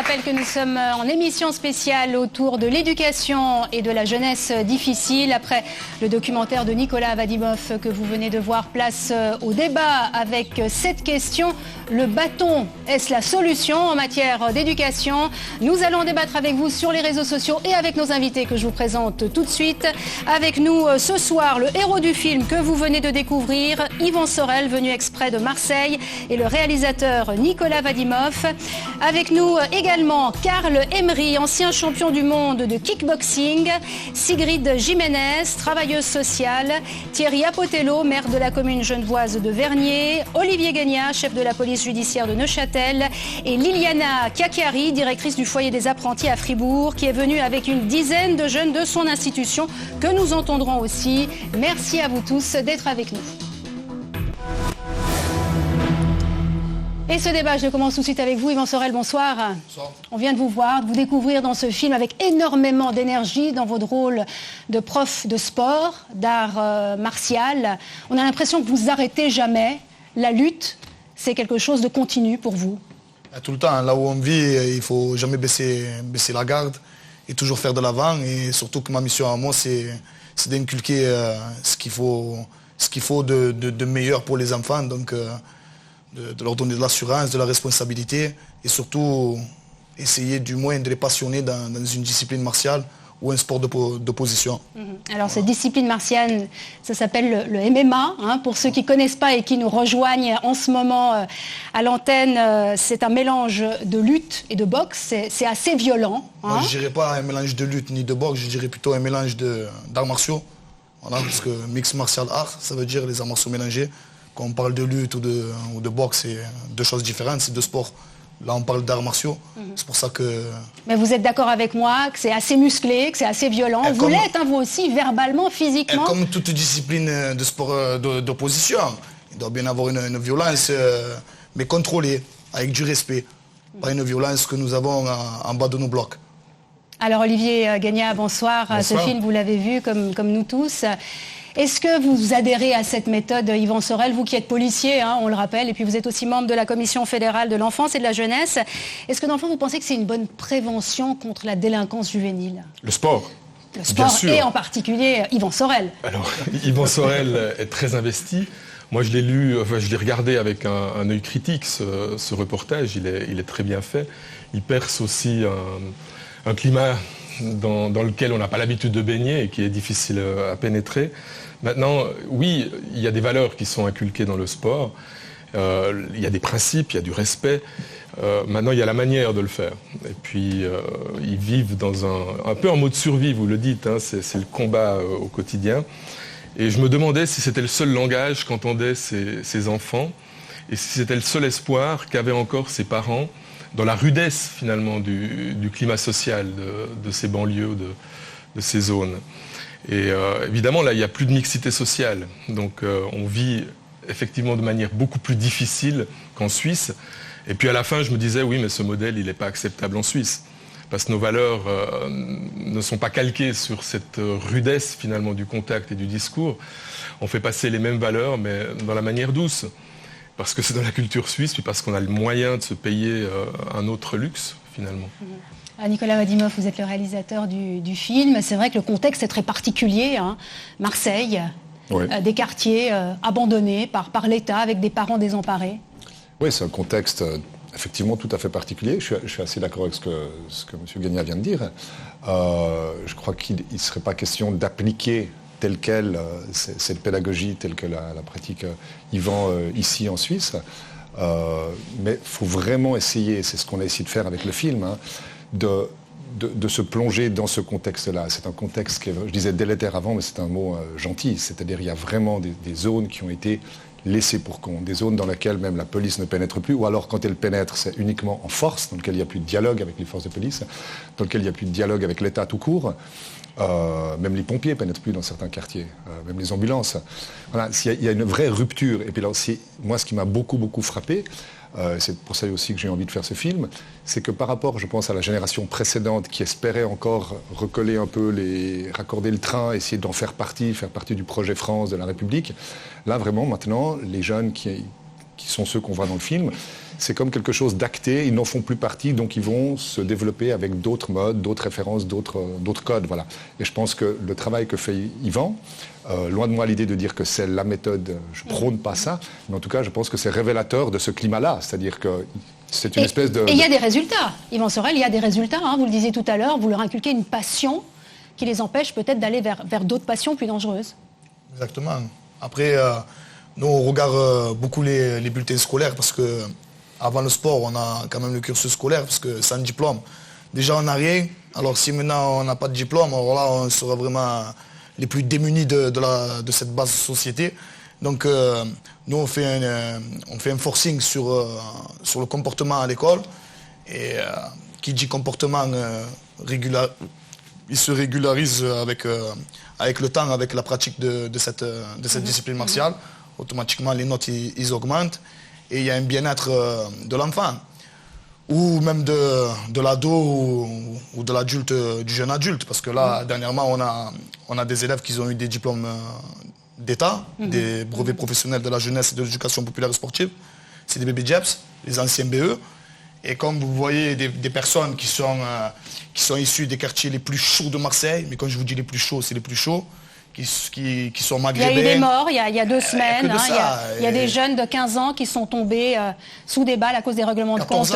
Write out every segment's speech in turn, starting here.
rappelle que nous sommes en émission spéciale autour de l'éducation et de la jeunesse difficile. Après le documentaire de Nicolas Vadimov que vous venez de voir, place au débat avec cette question. Le bâton, est-ce la solution en matière d'éducation? Nous allons débattre avec vous sur les réseaux sociaux et avec nos invités que je vous présente tout de suite. Avec nous ce soir, le héros du film que vous venez de découvrir, Yvan Sorel, venu exprès de Marseille, et le réalisateur Nicolas Vadimov. Avec nous également Karl Emery, ancien champion du monde de kickboxing, Sigrid Jiménez, travailleuse sociale, Thierry Apotello, maire de la commune genevoise de Vernier, Olivier Guénia, chef de la police judiciaire de Neuchâtel, et Liliana Chiacchiari, directrice du foyer des apprentis à Fribourg, qui est venue avec une dizaine de jeunes de son institution que nous entendrons aussi. Merci à vous tous d'être avec nous. Et ce débat, je commence tout de suite avec vous, Yvan Sorel, bonsoir. Bonsoir. On vient de vous voir, de vous découvrir dans ce film avec énormément d'énergie dans votre rôle de prof de sport, d'art martial. On a l'impression que vous arrêtez jamais. La lutte, c'est quelque chose de continu pour vous. Tout le temps, là où on vit, il ne faut jamais baisser la garde et toujours faire de l'avant. Et surtout que ma mission à moi, c'est d'inculquer ce qu'il faut de meilleur pour les enfants. Donc, de leur donner de l'assurance, de la responsabilité et surtout essayer du moins de les passionner dans une discipline martiale ou un sport d'opposition. Alors cette discipline martiale, ça s'appelle le MMA. Hein, pour ceux qui ne connaissent pas et qui nous rejoignent en ce moment à l'antenne, c'est un mélange de lutte et de boxe. C'est assez violent. Hein. Moi, je ne dirais pas un mélange de lutte ni de boxe, je dirais plutôt un mélange d'arts martiaux. Voilà, parce que mix martial art, ça veut dire les arts martiaux mélangés. Quand on parle de lutte ou de boxe, c'est deux choses différentes, c'est deux sports. Là, on parle d'arts martiaux, c'est pour ça que... Mais vous êtes d'accord avec moi que c'est assez musclé, que c'est assez violent. Vous l'êtes, hein, vous aussi, verbalement, physiquement. Comme toute discipline de sport d'opposition, il doit bien avoir une violence, mais contrôlée, avec du respect. Pas une violence que nous avons en bas de nos blocs. Alors Olivier Guénia, bonsoir. Ce film, vous l'avez vu comme nous tous. Est-ce que vous adhérez à cette méthode, Yvan Sorel, vous qui êtes policier, hein, on le rappelle, et puis vous êtes aussi membre de la Commission fédérale de l'enfance et de la jeunesse. Est-ce que, dans le fond, vous pensez que c'est une bonne prévention contre la délinquance juvénile? Le sport. Le sport, et en particulier Yvan Sorel. Alors, Yvan Sorel est très investi. Moi, je l'ai regardé avec un œil critique, ce reportage. Il est très bien fait. Il perce aussi un climat dans lequel on n'a pas l'habitude de baigner et qui est difficile à pénétrer. Maintenant, oui, il y a des valeurs qui sont inculquées dans le sport. Il y a des principes, il y a du respect. Maintenant, il y a la manière de le faire. Et puis, ils vivent dans un peu en mode survie, vous le dites, hein, c'est le combat au quotidien. Et je me demandais si c'était le seul langage qu'entendaient ces enfants et si c'était le seul espoir qu'avaient encore ces parents dans la rudesse, finalement, du climat social de ces banlieues, de ces zones. Et évidemment, là, il n'y a plus de mixité sociale. Donc, on vit effectivement de manière beaucoup plus difficile qu'en Suisse. Et puis, à la fin, je me disais, oui, mais ce modèle, il n'est pas acceptable en Suisse. Parce que nos valeurs ne sont pas calquées sur cette rudesse, finalement, du contact et du discours. On fait passer les mêmes valeurs, mais dans la manière douce. Parce que c'est dans la culture suisse, puis parce qu'on a le moyen de se payer un autre luxe, finalement. Nicolas Vadimov, vous êtes le réalisateur du film. C'est vrai que le contexte est très particulier. Hein. Marseille, des quartiers abandonnés par l'État, avec des parents désemparés. Oui, c'est un contexte effectivement tout à fait particulier. Je suis assez d'accord avec ce que M. Guénia vient de dire. Je crois qu'il ne serait pas question d'appliquer telle quelle cette pédagogie, telle que la pratique Yvan ici en Suisse. Mais il faut vraiment essayer, c'est ce qu'on a essayé de faire avec le film, hein, de se plonger dans ce contexte-là. C'est un contexte qui est, je disais délétère avant, mais c'est un mot gentil. C'est-à-dire il y a vraiment des zones qui ont été laissées pour compte, des zones dans lesquelles même la police ne pénètre plus, ou alors quand elle pénètre, c'est uniquement en force, dans lesquelles il n'y a plus de dialogue avec les forces de police, dans lesquelles il n'y a plus de dialogue avec l'État tout court. Même les pompiers ne pénètrent plus dans certains quartiers, même les ambulances. Voilà, il y a une vraie rupture. Et puis là aussi, moi, ce qui m'a beaucoup frappé, c'est pour ça aussi que j'ai envie de faire ce film, c'est que par rapport, je pense, à la génération précédente qui espérait encore recoller un peu, raccorder le train, essayer d'en faire partie du projet France, de la République, là vraiment maintenant, les jeunes qui qui sont ceux qu'on voit dans le film, c'est comme quelque chose d'acté, ils n'en font plus partie, donc ils vont se développer avec d'autres modes, d'autres références, d'autres codes. Voilà. Et je pense que le travail que fait Yvan, loin de moi l'idée de dire que c'est la méthode, je prône pas ça, mais en tout cas je pense que c'est révélateur de ce climat-là, c'est-à-dire que c'est une espèce de... Et il y a des résultats, Yvan Sorel, il y a des résultats, hein, vous le disiez tout à l'heure, vous leur inculquez une passion qui les empêche peut-être d'aller vers d'autres passions plus dangereuses. Exactement. Après, nous on regarde beaucoup les bulletins scolaires parce que avant le sport, on a quand même le cursus scolaire parce que sans diplôme, déjà on n'a rien. Alors si maintenant on n'a pas de diplôme, alors là on sera vraiment les plus démunis de cette base société. Donc nous on fait un forcing sur le comportement à l'école. Et qui dit comportement il se régularise avec le temps, avec la pratique de cette discipline martiale. Automatiquement les notes ils augmentent. Et il y a un bien-être de l'enfant, ou même de l'ado ou de l'adulte, du jeune adulte. Parce que là, dernièrement, on a des élèves qui ont eu des diplômes d'État, des brevets professionnels de la jeunesse et de l'éducation populaire et sportive. C'est des baby Jeps, les anciens BE. Et comme vous voyez, des personnes qui sont issues des quartiers les plus chauds de Marseille, mais quand je vous dis les plus chauds, c'est les plus chauds, qui sont maghrébins. Il y a eu des morts il y a 2 semaines. Il y a des jeunes de 15 ans qui sont tombés sous des balles à cause des règlements de compte.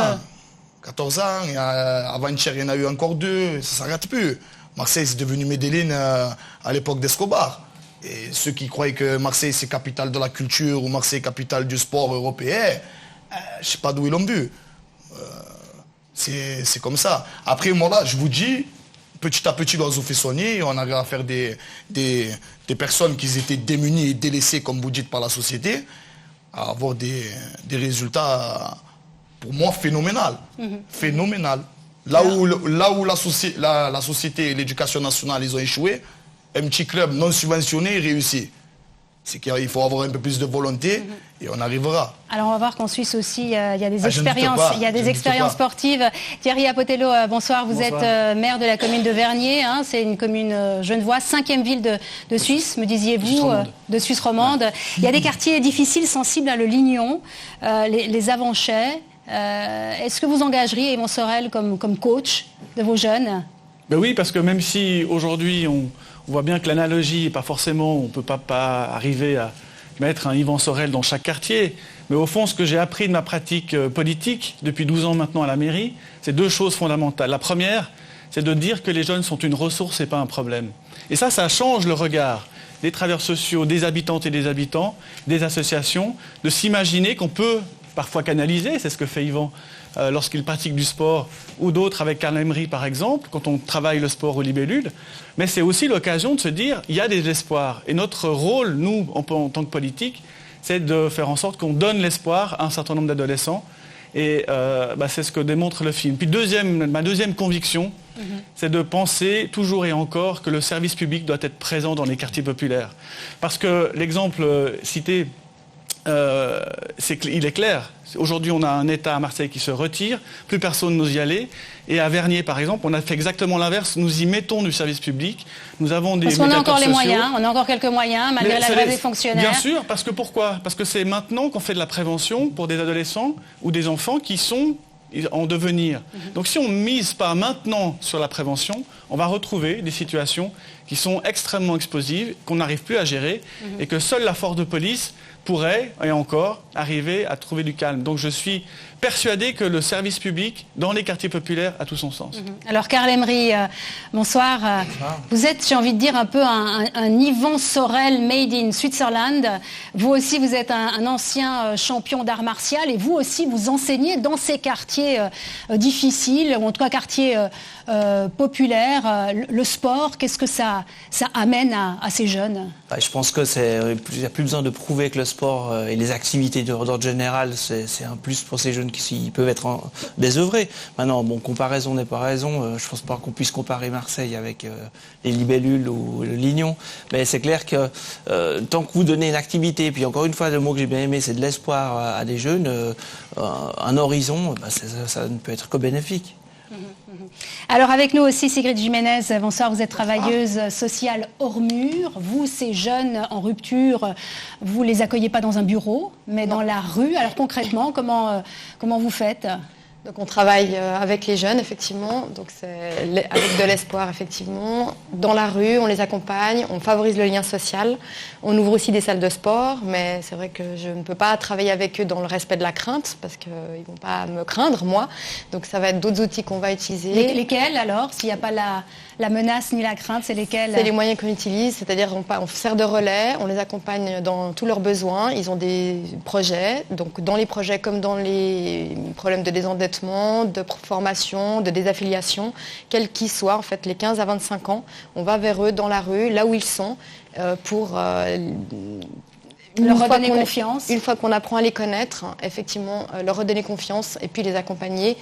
14 ans, avant-hier il y en a eu encore 2, ça ne s'arrête plus. Marseille c'est devenu Medellín à l'époque d'Escobar. Et ceux qui croient que Marseille c'est capitale de la culture ou Marseille capitale du sport européen, je ne sais pas d'où ils l'ont vu. C'est comme ça. Après moi là, je vous dis, petit à petit, l'oiseau fait son nid, on arrive à faire des personnes qui étaient démunies et délaissées, comme vous dites, par la société, à avoir des résultats, pour moi, phénoménal. Phénoménal. Là où la société et l'éducation nationale, ils ont échoué, un petit club non subventionné réussit. C'est qu'il faut avoir un peu plus de volonté et on arrivera. Alors on va voir qu'en Suisse aussi, il y a des expériences sportives. Thierry Apotello, bonsoir. Vous êtes maire de la commune de Vernier. Hein, c'est une commune genevoise, 5e ville de Suisse, me disiez-vous, de Suisse romande. Ouais. Il y a des quartiers difficiles, sensibles à le Lignon, les Avanchais. Est-ce que vous engageriez Yvan Sorel comme coach de vos jeunes? Ben oui, parce que même si aujourd'hui on voit bien que l'analogie n'est pas forcément, on ne peut pas arriver à mettre un Yvan Sorel dans chaque quartier, mais au fond ce que j'ai appris de ma pratique politique depuis 12 ans maintenant à la mairie, c'est 2 choses fondamentales. La première, c'est de dire que les jeunes sont une ressource et pas un problème. Et ça change le regard des travailleurs sociaux, des habitantes et des habitants, des associations, de s'imaginer qu'on peut parfois canaliser, c'est ce que fait Yvan lorsqu'il pratique du sport, ou d'autres avec Karl Emery par exemple, quand on travaille le sport aux libellules. Mais c'est aussi l'occasion de se dire, il y a des espoirs. Et notre rôle, nous, en tant que politique, c'est de faire en sorte qu'on donne l'espoir à un certain nombre d'adolescents. Et c'est ce que démontre le film. Puis ma deuxième conviction, c'est de penser toujours et encore que le service public doit être présent dans les quartiers populaires. Parce que l'exemple cité, il est clair. Aujourd'hui, on a un État à Marseille qui se retire, plus personne n'ose y aller. Et à Vernier, par exemple, on a fait exactement l'inverse. Nous y mettons du service public. Nous avons des médiateurs sociaux. Parce qu'on a encore les moyens, on a encore quelques moyens, malgré la grève des fonctionnaires. Bien sûr, parce que pourquoi ? Parce que c'est maintenant qu'on fait de la prévention pour des adolescents ou des enfants qui sont en devenir. Donc si on ne mise pas maintenant sur la prévention, on va retrouver des situations qui sont extrêmement explosives, qu'on n'arrive plus à gérer, et que seule la force de police pourrait, et encore, arriver à trouver du calme. Donc je suis persuadé que le service public, dans les quartiers populaires, a tout son sens. Alors Karl Emery, bonsoir. Vous êtes, j'ai envie de dire, un peu un Yvan Sorel made in Switzerland. Vous aussi, vous êtes un ancien champion d'art martial, et vous aussi, vous enseignez dans ces quartiers difficiles, ou en tout cas quartiers populaires. Le sport, qu'est-ce que ça amène à ces jeunes ? Je pense que il n'y a plus besoin de prouver que le sport et les activités d'ordre général, c'est un plus pour ces jeunes qui peuvent être désœuvrés. Maintenant, comparaison n'est pas raison. Je ne pense pas qu'on puisse comparer Marseille avec les libellules ou le Lignon. Mais c'est clair que tant que vous donnez une activité, puis encore une fois, le mot que j'ai bien aimé, c'est de l'espoir à des jeunes, un horizon, ça ne peut être que bénéfique. Alors avec nous aussi Sigrid Jiménez, bonsoir, vous êtes travailleuse sociale hors mur. Vous, ces jeunes en rupture, vous les accueillez pas dans un bureau, mais dans la rue. Alors concrètement, comment vous faites ? Donc on travaille avec les jeunes, effectivement, donc c'est avec de l'espoir, effectivement. Dans la rue, on les accompagne, on favorise le lien social. On ouvre aussi des salles de sport, mais c'est vrai que je ne peux pas travailler avec eux dans le respect de la crainte, parce qu'ils ne vont pas me craindre, moi. Donc ça va être d'autres outils qu'on va utiliser. Lesquels alors ? S'il n'y a pas la menace ni la crainte, c'est lesquels ? C'est les moyens qu'on utilise, c'est-à-dire on sert de relais, on les accompagne dans tous leurs besoins. Ils ont des projets, donc dans les projets comme dans les problèmes de désendettement, de formation, de désaffiliation, quels qu'ils soient, en fait, les 15 à 25 ans, on va vers eux dans la rue, là où ils sont, pour leur redonner confiance. Une fois qu'on apprend à les connaître, effectivement, leur redonner confiance et puis les accompagner.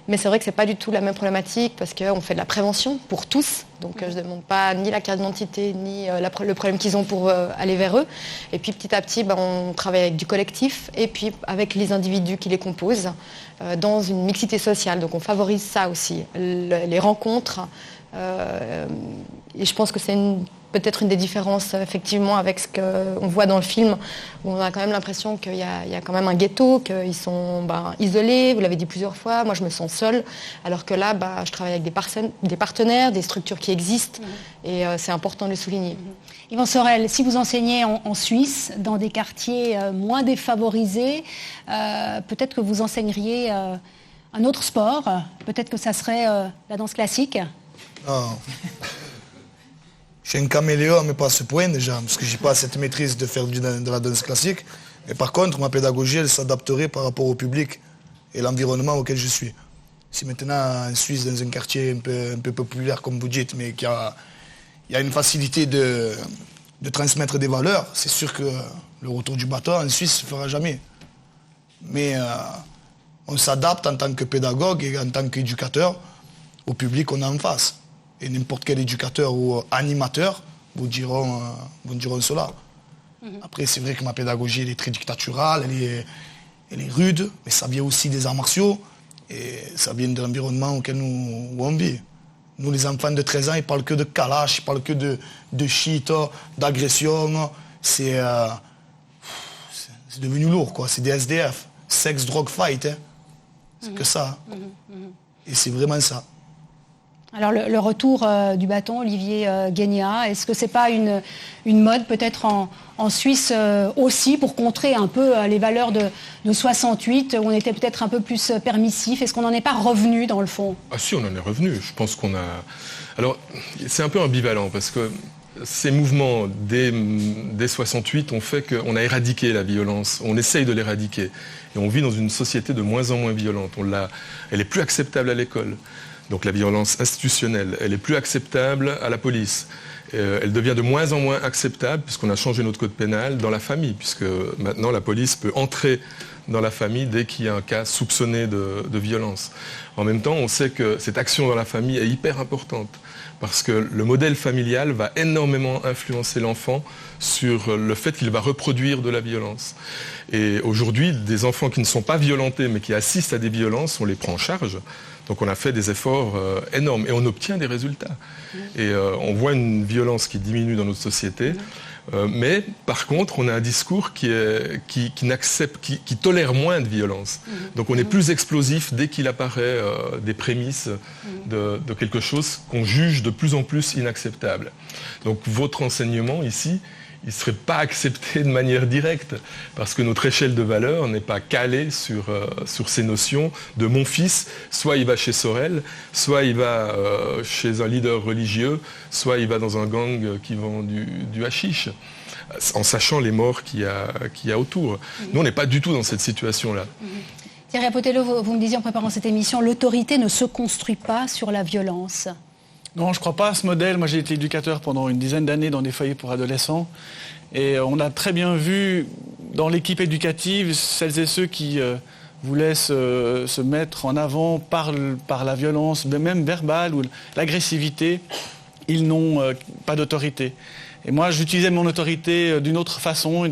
Mais c'est vrai que ce n'est pas du tout la même problématique parce qu'on fait de la prévention pour tous. Donc je ne demande pas ni la carte d'identité ni le problème qu'ils ont pour aller vers eux. Et puis petit à petit, on travaille avec du collectif et puis avec les individus qui les composent dans une mixité sociale. Donc on favorise ça aussi, les rencontres. Et je pense que c'est peut-être une des différences effectivement avec ce qu'on voit dans le film, où on a quand même l'impression qu'il y a quand même un ghetto, qu'ils sont isolés, vous l'avez dit plusieurs fois, moi je me sens seule, alors que là je travaille avec des partenaires, des structures qui existent, et c'est important de le souligner. Yvan Sorel, si vous enseignez en Suisse, dans des quartiers moins défavorisés, peut-être que vous enseigneriez un autre sport, peut-être que ça serait la danse classique. Non. Je suis un caméléon, mais pas à ce point déjà, parce que je n'ai pas cette maîtrise de faire de la danse classique. Mais par contre, ma pédagogie, elle s'adapterait par rapport au public et l'environnement auquel je suis. Si maintenant, en Suisse, dans un quartier un peu populaire, comme vous dites, mais qu'il y a une facilité de transmettre des valeurs, c'est sûr que le retour du bâton en Suisse ne se fera jamais. Mais on s'adapte en tant que pédagogue et en tant qu'éducateur au public qu'on a en face. Et n'importe quel éducateur ou animateur vous diront cela. Après, c'est vrai que ma pédagogie elle est très dictaturale, elle est rude, mais ça vient aussi des arts martiaux et ça vient de l'environnement auquel où on vit. Nous, les enfants de 13 ans, ils parlent que de kalash, ils parlent que de shit, d'agression. C'est devenu lourd, quoi. C'est des SDF. Sex, drogue, fight. Hein. C'est que ça. Et c'est vraiment ça. Alors le retour du bâton, Olivier Guénia, est-ce que ce n'est pas une mode peut-être en Suisse aussi pour contrer un peu les valeurs de 68 où on était peut-être un peu plus permissif? Est-ce qu'on n'en est pas revenu dans le fond? Ah si, on en est revenu. Je pense qu'on a... Alors c'est un peu ambivalent parce que ces mouvements dès 68 ont fait qu'on a éradiqué la violence, on essaye de l'éradiquer. Et on vit dans une société de moins en moins violente. Elle est plus acceptable à l'école. Donc la violence institutionnelle, elle est plus acceptable à la police. Elle devient de moins en moins acceptable, puisqu'on a changé notre code pénal, dans la famille, puisque maintenant la police peut entrer dans la famille dès qu'il y a un cas soupçonné de violence. En même temps, on sait que cette action dans la famille est hyper importante, parce que le modèle familial va énormément influencer l'enfant sur le fait qu'il va reproduire de la violence. Et aujourd'hui, des enfants qui ne sont pas violentés, mais qui assistent à des violences, on les prend en charge. Donc on a fait des efforts énormes et on obtient des résultats. Et on voit une violence qui diminue dans notre société. Mais par contre, on a un discours qui tolère moins de violence. Donc on est plus explosif dès qu'il apparaît des prémices de quelque chose qu'on juge de plus en plus inacceptable. Donc votre enseignement ici, il ne serait pas accepté de manière directe, parce que notre échelle de valeur n'est pas calée sur ces notions de mon fils, soit il va chez Sorel, soit il va chez un leader religieux, soit il va dans un gang qui vend du hashish, en sachant les morts qu'il y a autour. Nous, on n'est pas du tout dans cette situation-là. Thierry Apotello, vous me disiez en préparant cette émission, l'autorité ne se construit pas sur la violence. Non, je ne crois pas à ce modèle. Moi, j'ai été éducateur pendant une dizaine d'années dans des foyers pour adolescents. Et on a très bien vu dans l'équipe éducative celles et ceux qui voulaient se mettre en avant par la violence, même verbale ou l'agressivité. Ils n'ont pas d'autorité. Et moi, j'utilisais mon autorité d'une autre façon.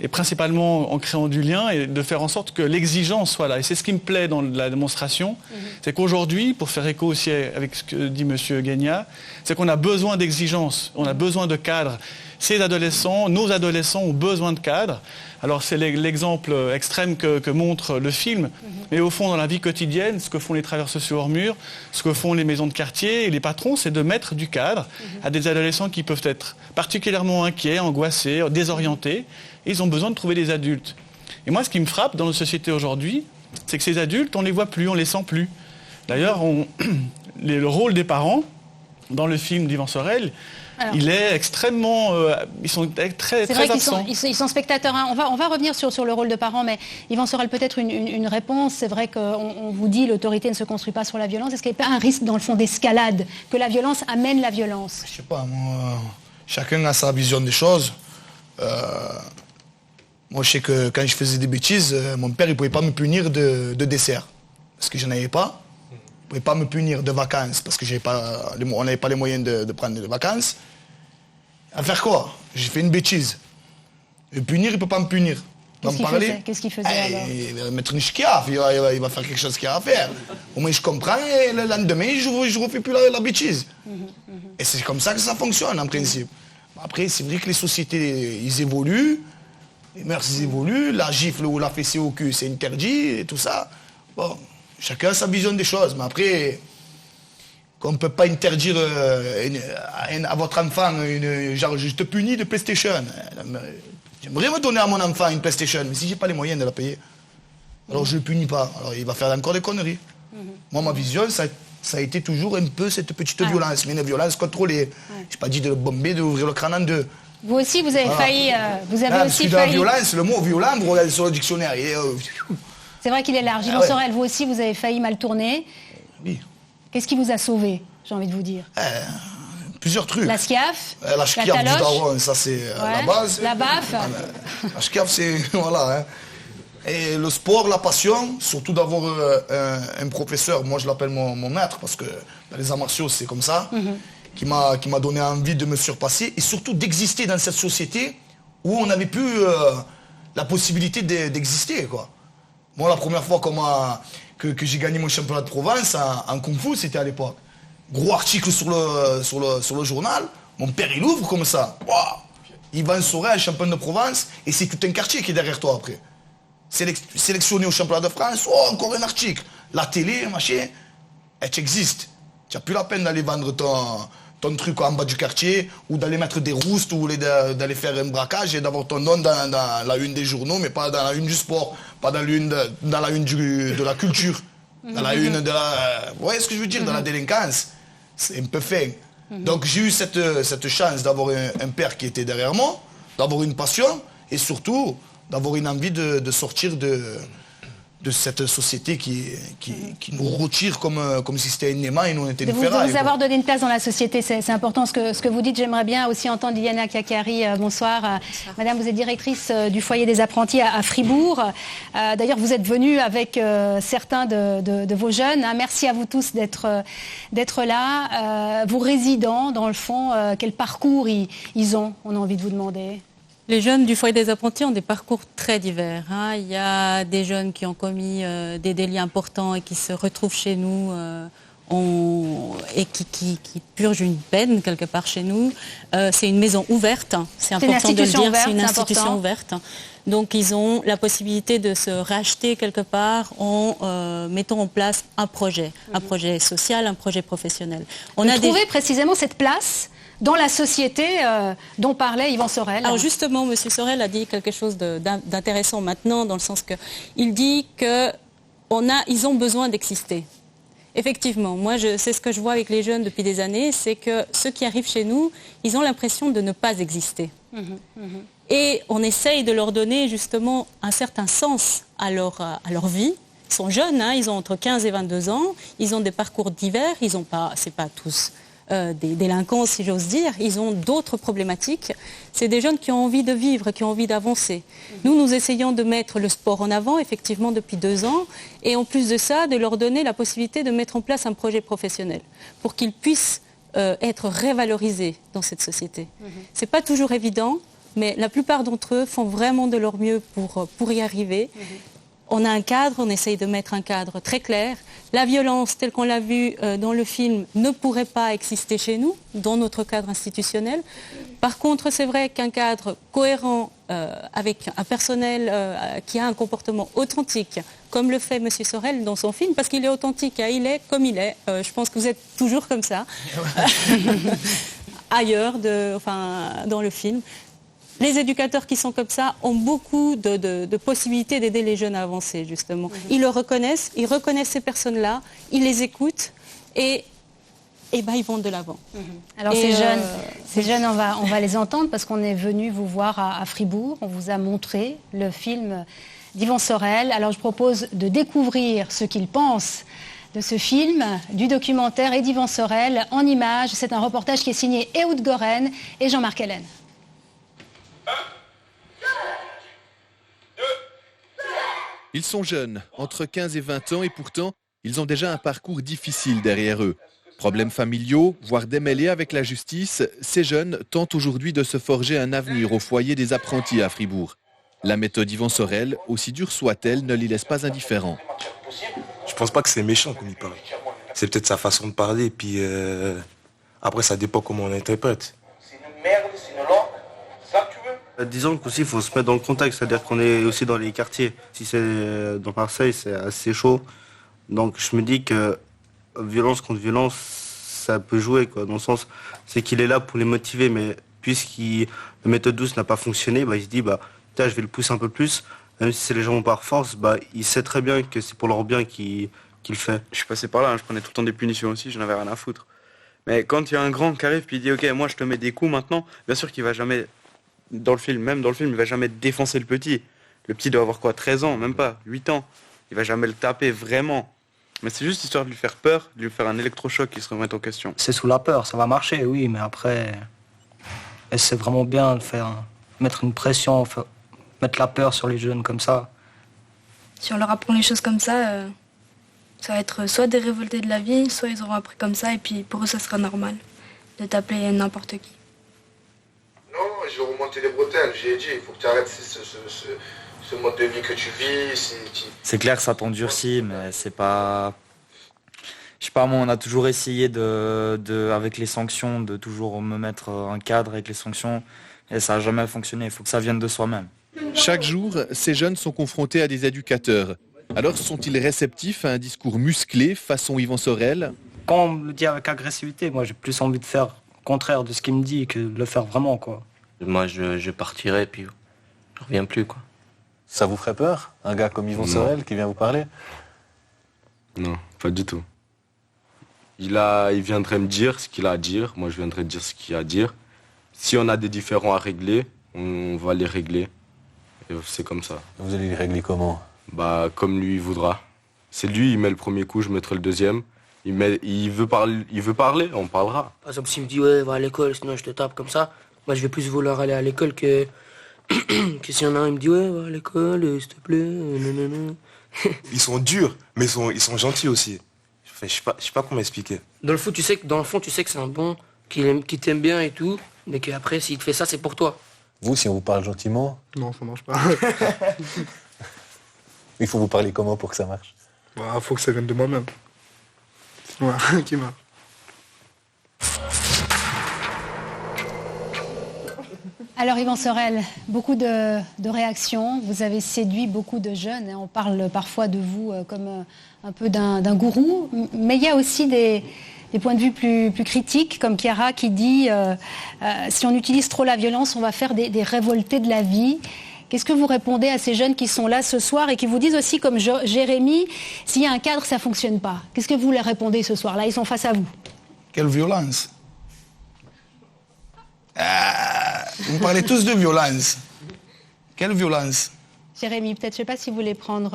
et principalement en créant du lien et de faire en sorte que l'exigence soit là. Et c'est ce qui me plaît dans la démonstration, c'est qu'aujourd'hui, pour faire écho aussi avec ce que dit M. Guénia, c'est qu'on a besoin d'exigence, on a besoin de cadres. Ces adolescents, nos adolescents ont besoin de cadres. Alors c'est l'exemple extrême que montre le film, mais au fond dans la vie quotidienne, ce que font les travailleurs sociaux hors mur, ce que font les maisons de quartier et les patrons, c'est de mettre du cadre à des adolescents qui peuvent être particulièrement inquiets, angoissés, désorientés, et ils ont besoin de trouver des adultes. Et moi ce qui me frappe dans notre société aujourd'hui, c'est que ces adultes, on ne les voit plus, on ne les sent plus. D'ailleurs, le rôle des parents, dans le film d'Yvan Sorel, alors, il est extrêmement... ils sont très absents. Ils sont spectateurs. Hein. On va revenir sur le rôle de parents, mais Yvan Sorel, peut-être une réponse. C'est vrai qu'on vous dit l'autorité ne se construit pas sur la violence. Est-ce qu'il n'y a pas un risque, dans le fond, d'escalade, que la violence amène la violence? Je ne sais pas, moi, chacun a sa vision des choses. Moi, je sais que quand je faisais des bêtises, mon père, il ne pouvait pas me punir de dessert, parce que je n'en avais pas. Il ne pouvait pas me punir de vacances, parce que on n'avait pas les moyens de prendre des vacances. À faire quoi? J'ai fait une bêtise. Le punir, il ne peut pas me punir. Qu'est-ce qu'il faisait alors? Il va mettre une chiaf, il va faire quelque chose qu'il a à faire. Au moins je comprends et le lendemain, je ne refais plus la bêtise. Et c'est comme ça que ça fonctionne en principe. Après, c'est vrai que les sociétés, ils évoluent, les mœurs, ils évoluent, la gifle ou la fessée au cul, c'est interdit et tout ça. Bon, chacun a sa vision des choses, mais après... qu'on ne peut pas interdire à votre enfant, genre je te punis de PlayStation. J'aimerais me donner à mon enfant une PlayStation, mais si je n'ai pas les moyens de la payer, alors je ne le punis pas. Alors il va faire encore des conneries. Moi, ma vision, ça a été toujours un peu cette petite violence, mais une violence contrôlée. Je n'ai pas dit de le bomber, d'ouvrir le crâne en deux. Vous aussi, vous avez failli... Vous avez aussi failli... La violence, le mot violent, vous regardez sur le dictionnaire. C'est vrai qu'il est large. Yvan Sorel, vous aussi, vous avez failli mal tourner. Oui. Qu'est-ce qui vous a sauvé, j'ai envie de vous dire? Plusieurs trucs. La SCIAF, la SCIAF du daron, ça c'est la base. La BAF. La SCIAF, c'est... Voilà. Hein. Et le sport, la passion, surtout d'avoir un professeur, moi je l'appelle mon maître, parce que dans les arts martiaux, c'est comme ça, qui m'a donné envie de me surpasser, et surtout d'exister dans cette société où on n'avait plus la possibilité d'exister, quoi. Moi, la première fois que j'ai gagné mon championnat de Provence en Kung Fu, c'était à l'époque. Gros article sur le journal, mon père il ouvre comme ça. Wow. Yvan Sorel, champion de Provence, et c'est tout un quartier qui est derrière toi après. Sélectionné au championnat de France, oh, encore un article. La télé, machin, et tu existes. Tu n'as plus la peine d'aller vendre ton truc en bas du quartier, ou d'aller mettre des roustes, ou d'aller faire un braquage et d'avoir ton nom dans la une des journaux, mais pas dans la une du sport, pas dans la une de la culture, dans la une de la... Vous voyez ce que je veux dire, dans la délinquance. C'est un peu fin. Donc j'ai eu cette chance d'avoir un père qui était derrière moi, d'avoir une passion, et surtout d'avoir une envie de sortir de cette société qui nous retire comme si c'était un aimant et nous on était une ferraille. De vous avoir donné une place dans la société, c'est important ce que vous dites. J'aimerais bien aussi entendre Diana Kakari. Bonsoir. Bonsoir. Madame, vous êtes directrice du foyer des apprentis à Fribourg. D'ailleurs, vous êtes venue avec certains de vos jeunes. Merci à vous tous d'être là. Vos résidents, dans le fond, quel parcours ils ont, on a envie de vous demander. Les jeunes du foyer des apprentis ont des parcours très divers. Hein. Il y a des jeunes qui ont commis des délits importants et qui se retrouvent chez nous et qui purgent une peine quelque part chez nous. C'est une maison ouverte, c'est important de le dire, c'est une institution ouverte. Donc ils ont la possibilité de se racheter quelque part en mettant en place un projet social, un projet professionnel. On a trouvé précisément cette place dans la société dont parlait Yvan Sorel. Alors justement, M. Sorel a dit quelque chose d'intéressant maintenant, dans le sens qu'il dit qu'ils ont besoin d'exister. Effectivement, moi c'est ce que je vois avec les jeunes depuis des années, c'est que ceux qui arrivent chez nous, ils ont l'impression de ne pas exister. Et on essaye de leur donner justement un certain sens à leur vie. Ils sont jeunes, hein, ils ont entre 15 et 22 ans, ils ont des parcours divers, c'est pas tous des délinquants si j'ose dire, ils ont d'autres problématiques. C'est des jeunes qui ont envie de vivre, qui ont envie d'avancer. Nous essayons de mettre le sport en avant, effectivement, depuis 2 ans, et en plus de ça, de leur donner la possibilité de mettre en place un projet professionnel pour qu'ils puissent être révalorisés dans cette société. C'est pas toujours évident. mais la plupart d'entre eux font vraiment de leur mieux pour y arriver. On a un cadre, on essaye de mettre un cadre très clair. La violence, telle qu'on l'a vu dans le film, ne pourrait pas exister chez nous, dans notre cadre institutionnel. Par contre, c'est vrai qu'un cadre cohérent, avec un personnel qui a un comportement authentique, comme le fait M. Sorel dans son film, parce qu'il est authentique, hein, il est comme il est. Je pense que vous êtes toujours comme ça, ailleurs, dans le film. Les éducateurs qui sont comme ça ont beaucoup de possibilités d'aider les jeunes à avancer, justement. Ils le reconnaissent, ils reconnaissent ces personnes-là, ils les écoutent et ils vont de l'avant. Alors ces jeunes, on va les entendre parce qu'on est venu vous voir à Fribourg. On vous a montré le film d'Yvan Sorel. Alors je propose de découvrir ce qu'ils pensent de ce film, du documentaire et d'Yvan Sorel en images. C'est un reportage qui est signé Ehud Goren et Jean-Marc Hélène. Ils sont jeunes, entre 15 et 20 ans, et pourtant, ils ont déjà un parcours difficile derrière eux. Problèmes familiaux, voire démêlés avec la justice, ces jeunes tentent aujourd'hui de se forger un avenir au foyer des apprentis à Fribourg. La méthode Yvan Sorel, aussi dure soit-elle, ne les laisse pas indifférents. Je pense pas que c'est méchant comme il parle. C'est peut-être sa façon de parler, puis après ça dépend comment on interprète. Disons qu'aussi il faut se mettre dans le contexte, c'est-à-dire qu'on est aussi dans les quartiers. Si c'est dans Marseille, c'est assez chaud. Donc je me dis que violence contre violence, ça peut jouer, quoi. Dans le sens, c'est qu'il est là pour les motiver, mais puisque la méthode douce n'a pas fonctionné, il se dit, je vais le pousser un peu plus. Même si c'est les gens par force, il sait très bien que c'est pour leur bien qu'il le fait. Je suis passé par là, je prenais tout le temps des punitions aussi, je n'avais rien à foutre. Mais quand il y a un grand qui arrive puis il dit, ok, moi je te mets des coups maintenant, bien sûr qu'il va jamais... Dans le film, il va jamais défoncer le petit. Le petit doit avoir 13 ans, même pas, 8 ans. Il va jamais le taper vraiment. Mais c'est juste histoire de lui faire peur, de lui faire un électrochoc qui se remette en question. C'est sous la peur, ça va marcher, oui, mais après, c'est vraiment bien de mettre une pression, mettre la peur sur les jeunes comme ça. Si on leur apprend les choses comme ça va être soit des révoltés de la vie, soit ils auront appris comme ça, et puis pour eux, ça sera normal de taper n'importe qui. Non, je vais remonter les bretelles, j'ai dit, il faut que tu arrêtes ce mode de vie que tu vis. C'est clair que ça t'endurcit, mais c'est pas... Je sais pas, moi, on a toujours essayé avec les sanctions, de toujours me mettre un cadre avec les sanctions, et ça n'a jamais fonctionné, il faut que ça vienne de soi-même. Chaque jour, ces jeunes sont confrontés à des éducateurs. Alors sont-ils réceptifs à un discours musclé, façon Yvan Sorel? Quand on me le dit avec agressivité, moi j'ai plus envie de faire le contraire de ce qu'il me dit que de le faire vraiment, quoi. Moi je partirai puis je reviens plus, quoi. Ça vous ferait peur, un gars comme Yvan Sorel qui vient vous parler? Non, pas du tout. Il viendrait me dire ce qu'il a à dire, moi je viendrais dire ce qu'il a à dire. Si on a des différends à régler, on va les régler. Et c'est comme ça. Vous allez les régler comment? Comme lui il voudra. C'est lui, il met le premier coup, je mettrai le deuxième. Il veut parler, on parlera. Par exemple, s'il me dit ouais, va à l'école, sinon je te tape comme ça, moi je vais plus vouloir aller à l'école que s'il y en a un, il me dit ouais, va à l'école, s'il te plaît, nanana. Ils sont durs, mais ils sont gentils aussi. Enfin, je sais pas comment expliquer. Dans le fond, tu sais que c'est un bon, qui t'aime bien et tout, mais qu'après, s'il te fait ça, c'est pour toi. Vous, si on vous parle gentiment? Non, ça marche pas. Il faut vous parler comment pour que ça marche? Faut que ça vienne de moi-même. Ouais, qui marche. Alors Yvan Sorel, beaucoup de réactions. Vous avez séduit beaucoup de jeunes. On parle parfois de vous comme un peu d'un gourou. Mais il y a aussi des points de vue plus critiques, comme Chiara qui dit si on utilise trop la violence, on va faire des révoltés de la vie. Qu'est-ce que vous répondez à ces jeunes qui sont là ce soir et qui vous disent aussi, comme Jérémy, s'il y a un cadre, ça ne fonctionne pas? Qu'est-ce que vous leur répondez ce soir-là? Ils sont face à vous. Quelle violence! Vous parlez tous de violence. Quelle violence? Jérémy, peut-être, je ne sais pas si vous voulez prendre...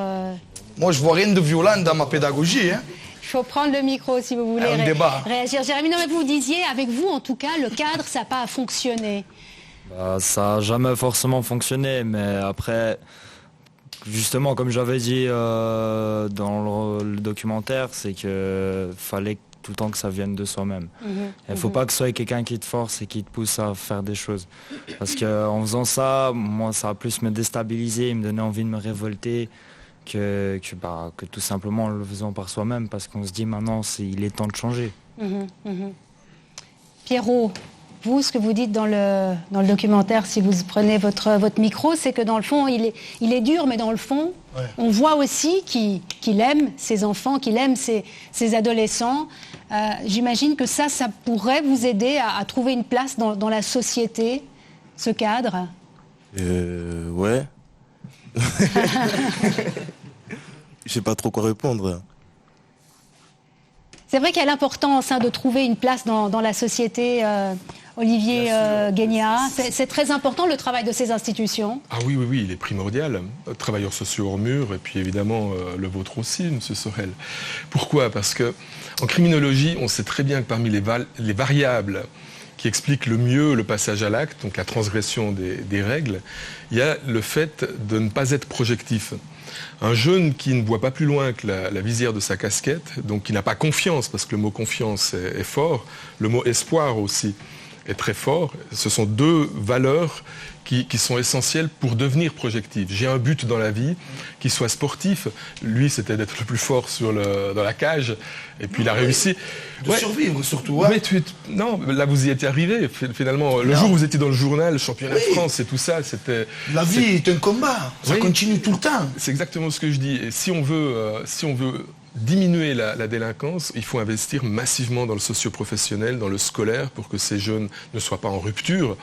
Moi, je ne vois rien de violent dans ma pédagogie. Hein. Il faut prendre le micro si vous voulez réagir. Jérémy, non, mais vous disiez, avec vous, en tout cas, le cadre, ça n'a pas fonctionné. Ça n'a jamais forcément fonctionné, mais après, justement, comme j'avais dit dans le documentaire, c'est qu'il fallait tout le temps que ça vienne de soi-même. Il ne faut pas que ce soit quelqu'un qui te force et qui te pousse à faire des choses. Parce qu'en faisant ça, moi, ça va plus me déstabiliser, me donner envie de me révolter que tout simplement en le faisant par soi-même, parce qu'on se dit maintenant, il est temps de changer. Pierrot, vous, ce que vous dites dans le documentaire, si vous prenez votre micro, c'est que dans le fond, il est dur, mais dans le fond, on voit aussi qu'il aime ses enfants, qu'il aime ses adolescents. J'imagine que ça pourrait vous aider à trouver une place dans la société, ce cadre. Ouais. Je sais pas trop quoi répondre. C'est vrai qu'il y a l'importance de trouver une place dans la société, Olivier Guénia. C'est très important le travail de ces institutions. Ah oui, il est primordial. Travailleurs sociaux hors mur, et puis évidemment le vôtre aussi, M. Sorel. Pourquoi? Parce qu'en criminologie, on sait très bien que parmi les variables qui expliquent le mieux le passage à l'acte, donc la transgression des règles, il y a le fait de ne pas être projectif. Un jeune qui ne voit pas plus loin que la visière de sa casquette, donc qui n'a pas confiance, parce que le mot confiance est fort, le mot espoir aussi est très fort. Ce sont deux valeurs qui sont essentielles pour devenir projectif. J'ai un but dans la vie, qui soit sportif. Lui, c'était d'être le plus fort dans la cage, et puis il a réussi. De survivre surtout. Ouais. Mais non, là vous y étiez arrivé. Finalement, le jour où vous étiez dans le journal, championnat de France et tout ça, c'était... La vie est un combat, ça continue tout le temps. C'est exactement ce que je dis. Et si on veut diminuer la délinquance, il faut investir massivement dans le socio-professionnel, dans le scolaire, pour que ces jeunes ne soient pas en rupture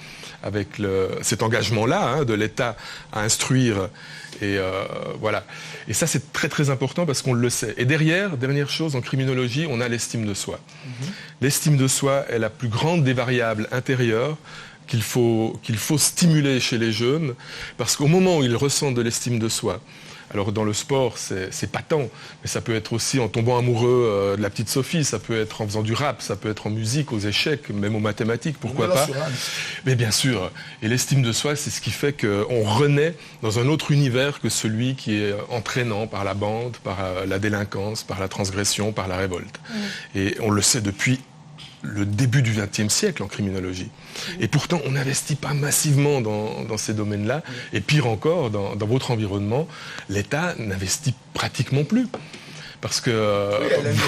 avec cet engagement-là de l'État à instruire. Et voilà. Et ça, c'est très très important parce qu'on le sait. Et dernière chose, en criminologie, on a l'estime de soi. L'estime de soi est la plus grande des variables intérieures qu'il faut stimuler chez les jeunes, parce qu'au moment où ils ressentent de l'estime de soi, alors dans le sport, c'est patent, mais ça peut être aussi en tombant amoureux de la petite Sophie, ça peut être en faisant du rap, ça peut être en musique, aux échecs, même aux mathématiques, pourquoi pas. Mais bien sûr, et l'estime de soi, c'est ce qui fait qu'on renaît dans un autre univers que celui qui est entraînant par la bande, par la délinquance, par la transgression, par la révolte. Et on le sait depuis le début du XXe siècle en criminologie. Et pourtant, on n'investit pas massivement dans ces domaines-là. Et pire encore, dans votre environnement, l'État n'investit pratiquement plus. Parce que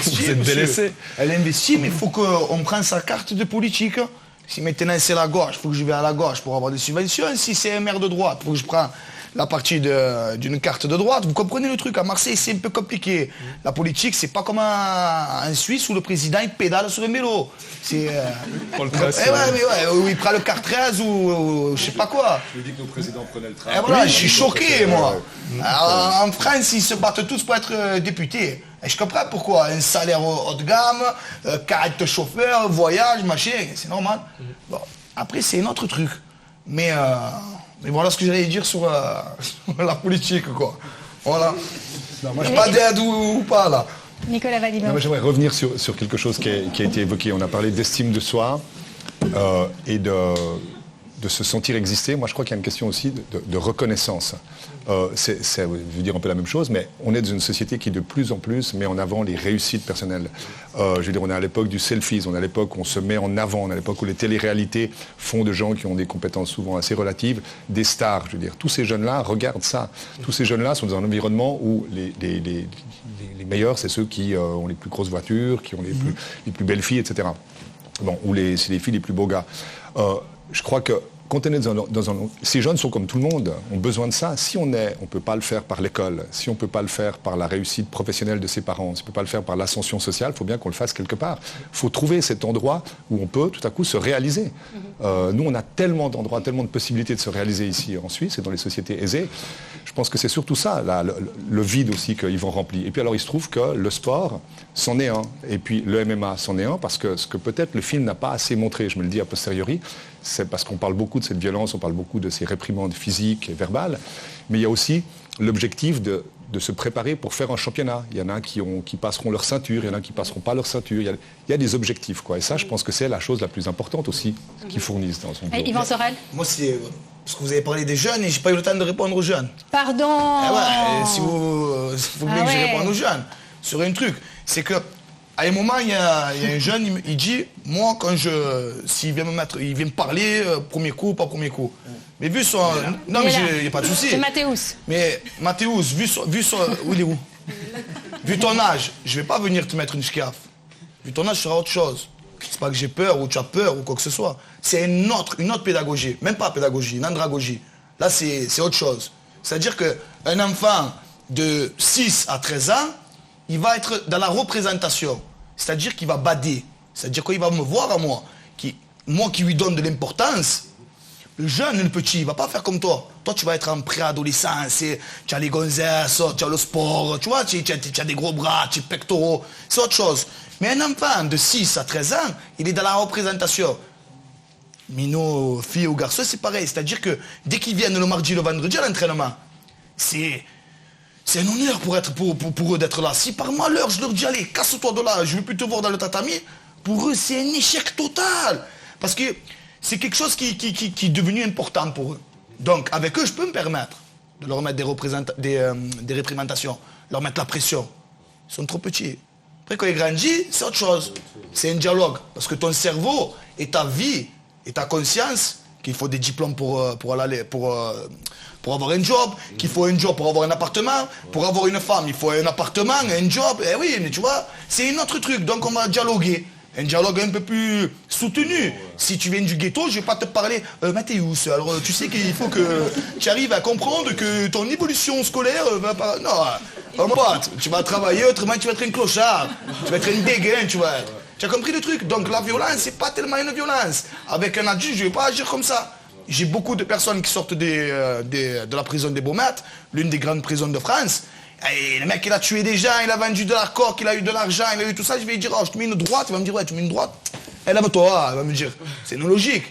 vous êtes délaissé. Elle investit, mais il faut qu'on prenne sa carte de politique. Si maintenant c'est la gauche, il faut que je vais à la gauche pour avoir des subventions. Si c'est un maire de droite, il faut que je prenne la partie d'une carte de droite. Vous comprenez le truc, à Marseille c'est un peu compliqué. La politique, c'est pas comme en Suisse où le président il pédale sur un vélo. C'est où il prend le car 13 ou je sais pas quoi. Je dis que nos présidents prenaient le train. Et voilà, je suis choqué moi. Alors, en France, ils se battent tous pour être députés. Et je comprends pourquoi. Un salaire haut de gamme, carte de chauffeur, voyage, machin, c'est normal. Bon, après, c'est un autre truc. Mais voilà ce que j'allais dire sur la politique, quoi. Voilà. Pas d'aide ou pas, là. Nicolas Vadimov. J'aimerais revenir sur quelque chose qui a été évoqué. On a parlé d'estime de soi et de se sentir exister. Moi, je crois qu'il y a une question aussi de reconnaissance. C'est, je veux dire un peu la même chose, mais on est dans une société qui de plus en plus met en avant les réussites personnelles. Je veux dire, on est à l'époque du selfies, on est à l'époque où on se met en avant, on est à l'époque où les téléréalités font de gens qui ont des compétences souvent assez relatives des stars. Je veux dire, tous ces jeunes-là regardent ça. Tous ces jeunes-là sont dans un environnement où les meilleurs, c'est ceux qui ont les plus grosses voitures, qui ont les plus belles filles, etc. Bon, ou c'est les filles les plus beaux gars. Je crois que quand on est ces jeunes sont comme tout le monde, ont besoin de ça. Si on ne peut pas le faire par l'école, si on ne peut pas le faire par la réussite professionnelle de ses parents, si on ne peut pas le faire par l'ascension sociale, il faut bien qu'on le fasse quelque part. Il faut trouver cet endroit où on peut tout à coup se réaliser. Nous, on a tellement d'endroits, tellement de possibilités de se réaliser ici en Suisse et dans les sociétés aisées. Je pense que c'est surtout ça, le vide aussi qu'ils vont remplir. Et puis alors, il se trouve que le sport, c'en est un. Et puis le MMA, c'en est un, parce que ce que peut-être le film n'a pas assez montré, je me le dis a posteriori, c'est parce qu'on parle beaucoup de cette violence, on parle beaucoup de ces réprimandes physiques et verbales, mais il y a aussi l'objectif de se préparer pour faire un championnat. Il y en a qui passeront leur ceinture, il y en a qui passeront pas leur ceinture. Il y a des objectifs, quoi. Et ça, je pense que c'est la chose la plus importante aussi qu'ils fournissent dans son boulot. Yvan Sorel. Moi, c'est parce que vous avez parlé des jeunes et j'ai pas eu le temps de répondre aux jeunes. Pardon. Si vous voulez que je réponde aux jeunes sur un truc, c'est que À un moment, il y a un jeune, il dit, moi, s'il vient me parler, premier coup, pas premier coup. Mais vu son... Non, mais il n'y a pas de souci. C'est Mathéus. Mais Mathéus, vu son... Où il est où? Vu ton âge, je ne vais pas venir te mettre une schiaffe. Vu ton âge, ce sera autre chose. C'est pas que j'ai peur ou tu as peur ou quoi que ce soit. C'est une autre pédagogie. Même pas pédagogie, une andragogie. Là, c'est autre chose. C'est-à-dire qu'un enfant de 6 à 13 ans, il va être dans la représentation. C'est-à-dire qu'il va bader. C'est-à-dire qu'il va me voir à moi. Moi qui lui donne de l'importance, le jeune, le petit, il ne va pas faire comme toi. Toi, tu vas être en préadolescence, tu as les gonzesses, tu as le sport, tu vois, tu as des gros bras, tu as des pectoraux. C'est autre chose. Mais un enfant de 6 à 13 ans, il est dans la représentation. Mais nos filles ou garçons, c'est pareil. C'est-à-dire que dès qu'ils viennent le mardi, le vendredi à l'entraînement, c'est un honneur pour eux d'être là. Si par malheur, je leur dis, allez, casse-toi de là, je ne veux plus te voir dans le tatami, pour eux, c'est un échec total. Parce que c'est quelque chose qui est devenu important pour eux. Donc, avec eux, je peux me permettre de leur mettre des réprimandations, leur mettre la pression. Ils sont trop petits. Après, quand ils grandissent, c'est autre chose. C'est un dialogue. Parce que ton cerveau et ta vie et ta conscience, qu'il faut des diplômes pour avoir un job, qu'il faut un job pour avoir un appartement, pour avoir une femme, il faut un appartement, un job. Eh oui, mais tu vois, c'est un autre truc. Donc, on va dialoguer. Un dialogue un peu plus soutenu. Si tu viens du ghetto, je ne vais pas te parler Mathéus. Alors tu sais qu'il faut que tu arrives à comprendre que ton évolution scolaire va pas... Non, mon pote, tu vas travailler, autrement tu vas être un clochard. Tu vas être un dégain, tu vois. Tu as compris le truc? Donc la violence, c'est pas tellement une violence. Avec un adulte, je ne vais pas agir comme ça. J'ai beaucoup de personnes qui sortent de la prison des Baumettes, l'une des grandes prisons de France. Et le mec, il a tué des gens, il a vendu de la coque, il a eu de l'argent, il a eu tout ça. Je vais lui dire, oh, je te mets une droite. Il va me dire, ouais, tu mets une droite. Et lève-toi, il va me dire, c'est une logique.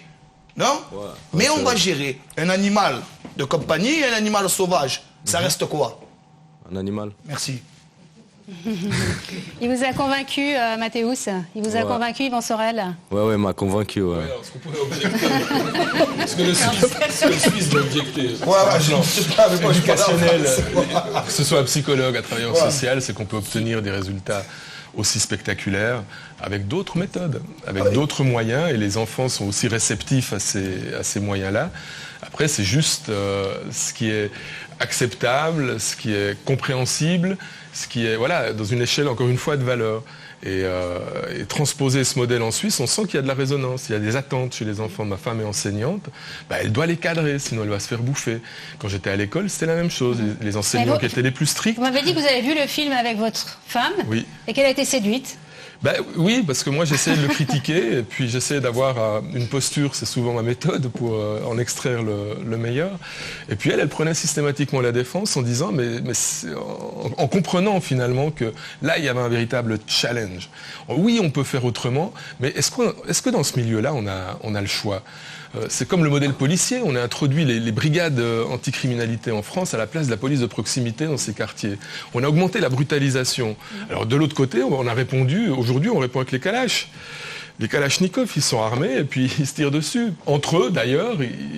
Non? Ouais, mais on va gérer un animal de compagnie et un animal sauvage. Ça reste quoi? Un animal. Merci. Il vous a convaincu, Mathéus? Il vous a convaincu, Yvan Sorel? Ouais, il m'a convaincu, ouais. Est-ce qu'on pourrait objecter? Parce que le Suisse doit objecter. Éducationnel, que ce soit un psychologue, un travailleur social, c'est qu'on peut obtenir des résultats aussi spectaculaires avec d'autres méthodes, avec d'autres moyens, et les enfants sont aussi réceptifs à ces moyens-là. Après, c'est juste ce qui est acceptable, ce qui est compréhensible, ce qui est, voilà, dans une échelle, encore une fois, de valeur. Et transposer ce modèle en Suisse, on sent qu'il y a de la résonance, il y a des attentes chez les enfants. Ma femme est enseignante, elle doit les cadrer, sinon elle va se faire bouffer. Quand j'étais à l'école, c'était la même chose. Les enseignants qui étaient les plus stricts. Vous m'avez dit que vous avez vu le film avec votre femme, oui, et qu'elle a été séduite. Oui, parce que moi j'essaie de le critiquer, et puis j'essaie d'avoir une posture, c'est souvent ma méthode, pour en extraire le meilleur. Et puis elle prenait systématiquement la défense en disant, en comprenant finalement que là il y avait un véritable challenge. Oui, on peut faire autrement, mais est-ce que dans ce milieu-là on a le choix? C'est comme le modèle policier, on a introduit les brigades anticriminalité en France à la place de la police de proximité dans ces quartiers. On a augmenté la brutalisation. Alors de l'autre côté, on a répondu, aujourd'hui on répond avec les Kalash. Les Kalachnikovs, ils sont armés et puis ils se tirent dessus. Entre eux, d'ailleurs,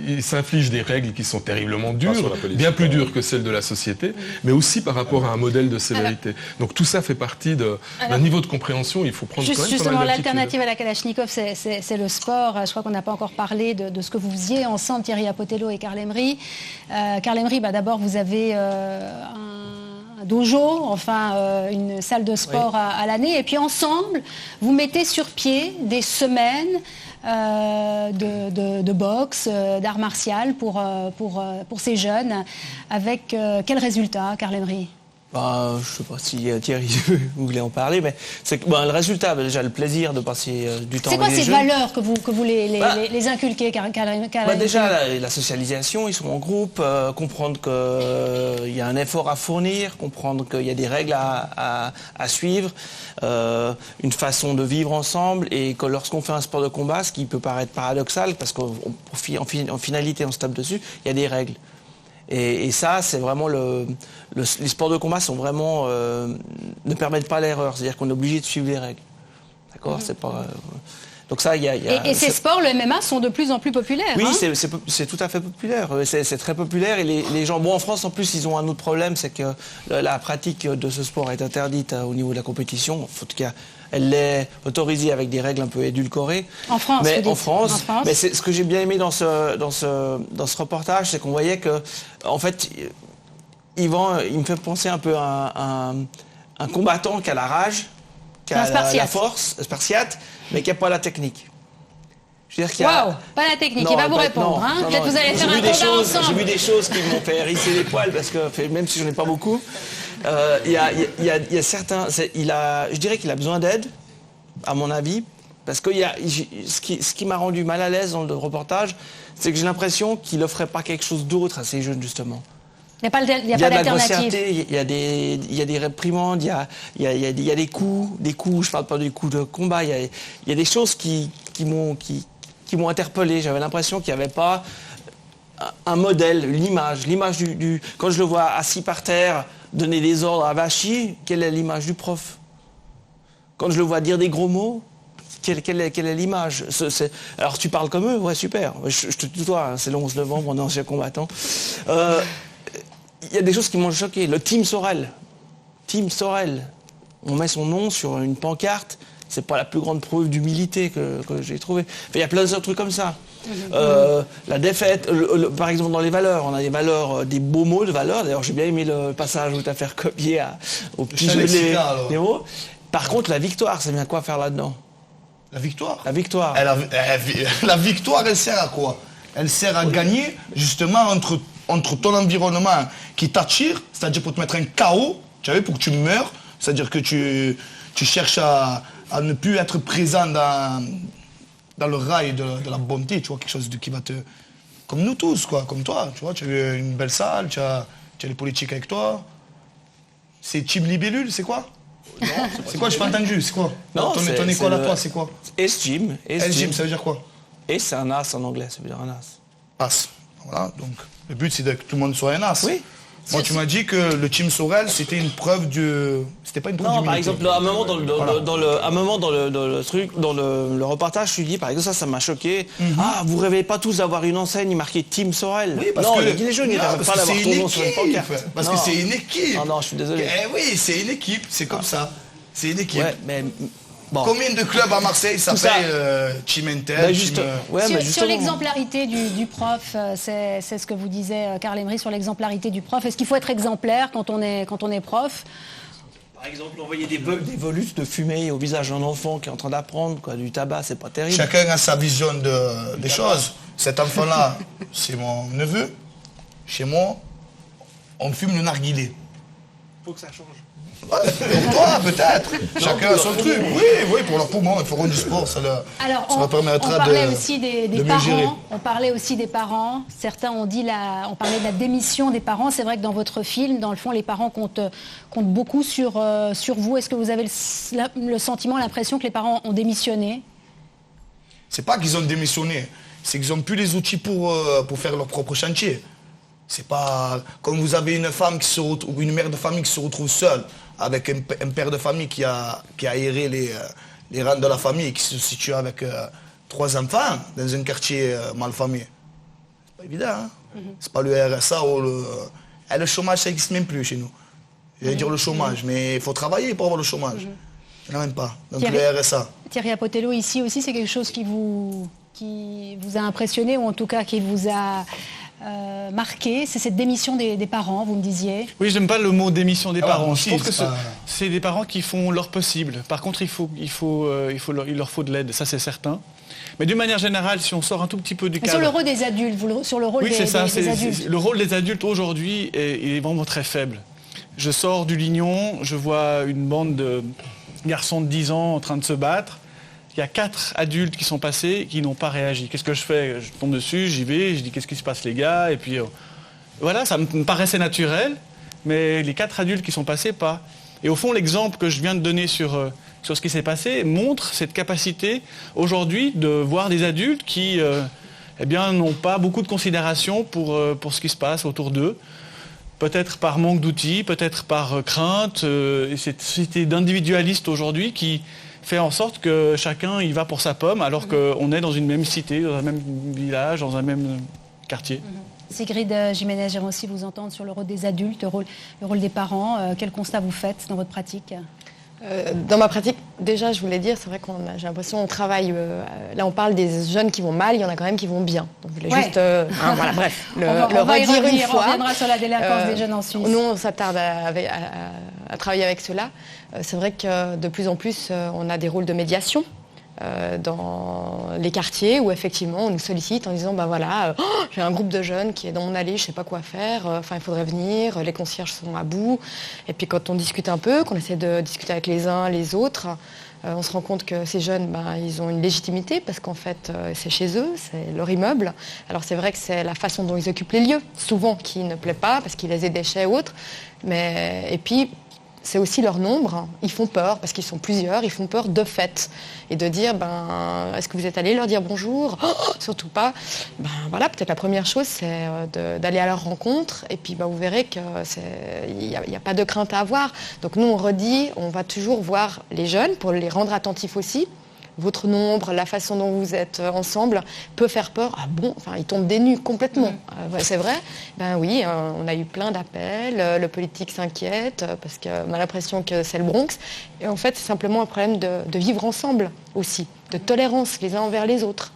ils s'infligent des règles qui sont terriblement dures, bien plus dures que celles de la société, mais aussi par rapport à un modèle de sévérité. Donc tout ça fait partie d'un niveau de compréhension. Il faut prendre quand même justement, pas mal l'alternative à la Kalachnikov, c'est le sport. Je crois qu'on n'a pas encore parlé de ce que vous faisiez ensemble, Thierry Apotello et Karl Emery. Karl Emery, d'abord, vous avez un dojo, enfin une salle de sport à l'année, et puis ensemble, vous mettez sur pied des semaines de boxe, d'art martial pour ces jeunes, avec quel résultat, Karl Emery? Je ne sais pas si Thierry voulait en parler, mais c'est le résultat, déjà le plaisir de passer du temps avec les jeunes. C'est quoi ces valeurs que vous les inculquez, Karl Emery? Déjà la socialisation, ils sont en groupe, comprendre qu'il y a un effort à fournir, comprendre qu'il y a des règles à suivre, une façon de vivre ensemble, et que lorsqu'on fait un sport de combat, ce qui peut paraître paradoxal, parce qu'en finalité on se tape dessus, il y a des règles. Et ça, c'est vraiment les sports de combat sont vraiment ne permettent pas l'erreur, c'est-à-dire qu'on est obligé de suivre les règles. D'accord, c'est pas. Donc ça, il y a. Et ces sports, le MMA, sont de plus en plus populaires. Oui, c'est tout à fait populaire. C'est très populaire, et les gens. Bon, en France, en plus, ils ont un autre problème, c'est que la pratique de ce sport est interdite au niveau de la compétition. En tout cas, Elle l'est autorisée avec des règles un peu édulcorées. En France, mais vous dites. en France. En France. Mais ce que j'ai bien aimé dans ce reportage, c'est qu'on voyait que, en fait, Yvan, il me fait penser un peu à un combattant qui a la rage, qui a la force, spartiate, mais qui n'a pas la technique. Waouh, pas la technique, il va vous répondre. Peut-être vous allez faire un combat ensemble. J'ai vu des choses qui m'ont fait hérisser les poils, parce que même si je n'en ai pas beaucoup, il y a certains... Je dirais qu'il a besoin d'aide, à mon avis, parce que ce qui m'a rendu mal à l'aise dans le reportage, c'est que j'ai l'impression qu'il n'offrait pas quelque chose d'autre à ces jeunes, justement. Il n'y a pas d'alternative. Il y a des réprimandes, il y a des coups, je ne parle pas des coups de combat, il y a des choses qui m'ont interpellé. J'avais l'impression qu'il n'y avait pas un modèle, l'image quand je le vois assis par terre, donner des ordres à Vachi, quelle est l'image du prof? Quand je le vois dire des gros mots, quelle est l'image? Alors tu parles comme eux, ouais, super, je te tutoie, c'est le 11 novembre, on est ancien combattant. Il y a des choses qui m'ont choqué. Le Team Sorel, on met son nom sur une pancarte, c'est pas la plus grande preuve d'humilité que j'ai trouvée. Enfin, il y a plein d'autres trucs comme ça. La défaite, par exemple dans les valeurs, on a des valeurs, des beaux mots de valeurs. D'ailleurs, j'ai bien aimé le passage où tu as fait copier au petit jeu les mots. Par contre, la victoire, ça vient quoi faire là-dedans? La victoire. La victoire. La victoire, elle sert à quoi? Elle sert à gagner justement entre ton environnement qui t'attire, c'est-à-dire pour te mettre un chaos, tu vois, pour que tu meurs, c'est-à-dire que tu cherches à ne plus être présent dans le rail de la bonté, tu vois, quelque chose qui va te... Comme nous tous, quoi, comme toi, tu vois, tu as une belle salle, tu as les politiques avec toi. C'est Team Libellule, c'est quoi? C'est quoi, je n'ai pas entendu, c'est quoi? Non, ton école à toi, c'est quoi? S-Gym. S-Gym, ça veut dire quoi? Et c'est un as en anglais, ça veut dire un as. As, voilà, donc le but c'est que tout le monde soit un as. Oui. Moi, tu m'as dit que le Team Sorel, c'était une preuve de... C'était pas une preuve Non, d'humilité. par exemple, à un moment dans le reportage, je lui dis, par exemple, ça m'a choqué. Ah, vous rêvez pas tous d'avoir une enseigne marquée Team Sorel? Oui, parce non, que les jeunes, ils rêvent pas d'avoir ton nom sur une pancarte. Parce que c'est une équipe. Non, je suis désolé. Oui, c'est une équipe, c'est comme ça. C'est une équipe. Ouais, mais... Bon. Combien de clubs à Marseille s'appellent Team Intel? Sur l'exemplarité du prof, c'est ce que vous disait Karl Emery sur l'exemplarité du prof. Est-ce qu'il faut être exemplaire quand on est prof? Par exemple, envoyer des volutes de fumée au visage d'un enfant qui est en train d'apprendre du tabac, c'est pas terrible. Chacun a sa vision des choses. Cet enfant-là, c'est mon neveu. Chez moi, on fume le narguilé. Faut que ça change. Pour toi, peut-être. Chacun a son truc. Oui, pour leur poumon, ils feront du sport, ça leur permettra on parlait aussi des parents. gérer. On parlait aussi des parents. Certains ont dit on parlait de la démission des parents. C'est vrai que dans votre film, dans le fond, les parents comptent beaucoup sur vous. Est-ce que vous avez le sentiment, l'impression que les parents ont démissionné? C'est pas qu'ils ont démissionné, c'est qu'ils n'ont plus les outils pour faire leur propre chantier. C'est pas comme vous avez une femme ou une mère de famille qui se retrouve seule avec un père de famille qui a aéré les rangs de la famille et qui se situe avec 3 enfants dans un quartier malfamé. C'est pas évident, hein? C'est pas le RSA ou le chômage, ça n'existe même plus chez nous. J'allais dire le chômage, mais il faut travailler pour avoir le chômage. Il n'y en a même pas. Donc le RSA. Thierry Apotello, ici aussi, c'est quelque chose qui vous a impressionné ou en tout cas qui vous a... marqué, c'est cette démission des parents, vous me disiez. Oui, j'aime pas le mot démission des parents. Si, je pense que c'est des parents qui font leur possible. Par contre, il leur faut de l'aide, ça c'est certain. Mais d'une manière générale, si on sort un tout petit peu du cadre... Sur le rôle des adultes, sur le rôle des adultes. Le rôle des adultes aujourd'hui est vraiment très faible. Je sors du Lignon, je vois une bande de garçons de 10 ans en train de se battre. Il y a 4 adultes qui sont passés qui n'ont pas réagi. Qu'est-ce que je fais? Je tombe dessus, j'y vais, je dis qu'est-ce qui se passe les gars? Et puis voilà, ça me paraissait naturel, mais les 4 adultes qui sont passés, pas. Et au fond, l'exemple que je viens de donner sur ce qui s'est passé montre cette capacité aujourd'hui de voir des adultes qui n'ont pas beaucoup de considération pour ce qui se passe autour d'eux. Peut-être par manque d'outils, peut-être par crainte. Et cette société d'individualistes aujourd'hui qui fait en sorte que chacun y va pour sa pomme, alors qu'on est dans une même cité, dans un même village, dans un même quartier. Sigrid Jiménez, j'aimerais aussi vous entendre sur le rôle des adultes, le rôle des parents. Quel constat vous faites dans votre pratique? Dans ma pratique, déjà, je voulais dire, c'est vrai j'ai l'impression qu'on travaille. Là, on parle des jeunes qui vont mal, il y en a quand même qui vont bien. Donc, je voulais juste, voilà, bref, on va y redire revenir, une fois. On reviendra sur la délinquance des jeunes en Suisse. Nous, on s'attarde à travailler avec cela. C'est vrai que de plus en plus, on a des rôles de médiation dans les quartiers où effectivement on nous sollicite en disant j'ai un groupe de jeunes qui est dans mon allée, je sais pas quoi faire, il faudrait venir, les concierges sont à bout. Et puis quand on discute un peu, qu'on essaie de discuter avec les uns les autres, on se rend compte que ces jeunes ils ont une légitimité parce qu'en fait c'est chez eux, c'est leur immeuble. Alors c'est vrai que c'est la façon dont ils occupent les lieux souvent qui ne plaît pas parce qu'ils laissent des déchets ou autres, et puis c'est aussi leur nombre. Ils font peur parce qu'ils sont plusieurs. Ils font peur de fait. Et de dire, est-ce que vous êtes allé leur dire bonjour? Surtout pas. Peut-être la première chose, c'est d'aller à leur rencontre. Et puis, vous verrez qu'il n'y a pas de crainte à avoir. Donc nous, on redit, on va toujours voir les jeunes pour les rendre attentifs aussi. Votre nombre, la façon dont vous êtes ensemble peut faire peur. Ah bon, ils tombent des nues complètement. C'est vrai. Oui, on a eu plein d'appels. Le politique s'inquiète parce qu'on a l'impression que c'est le Bronx. Et en fait, c'est simplement un problème de vivre ensemble aussi, de tolérance les uns envers les autres.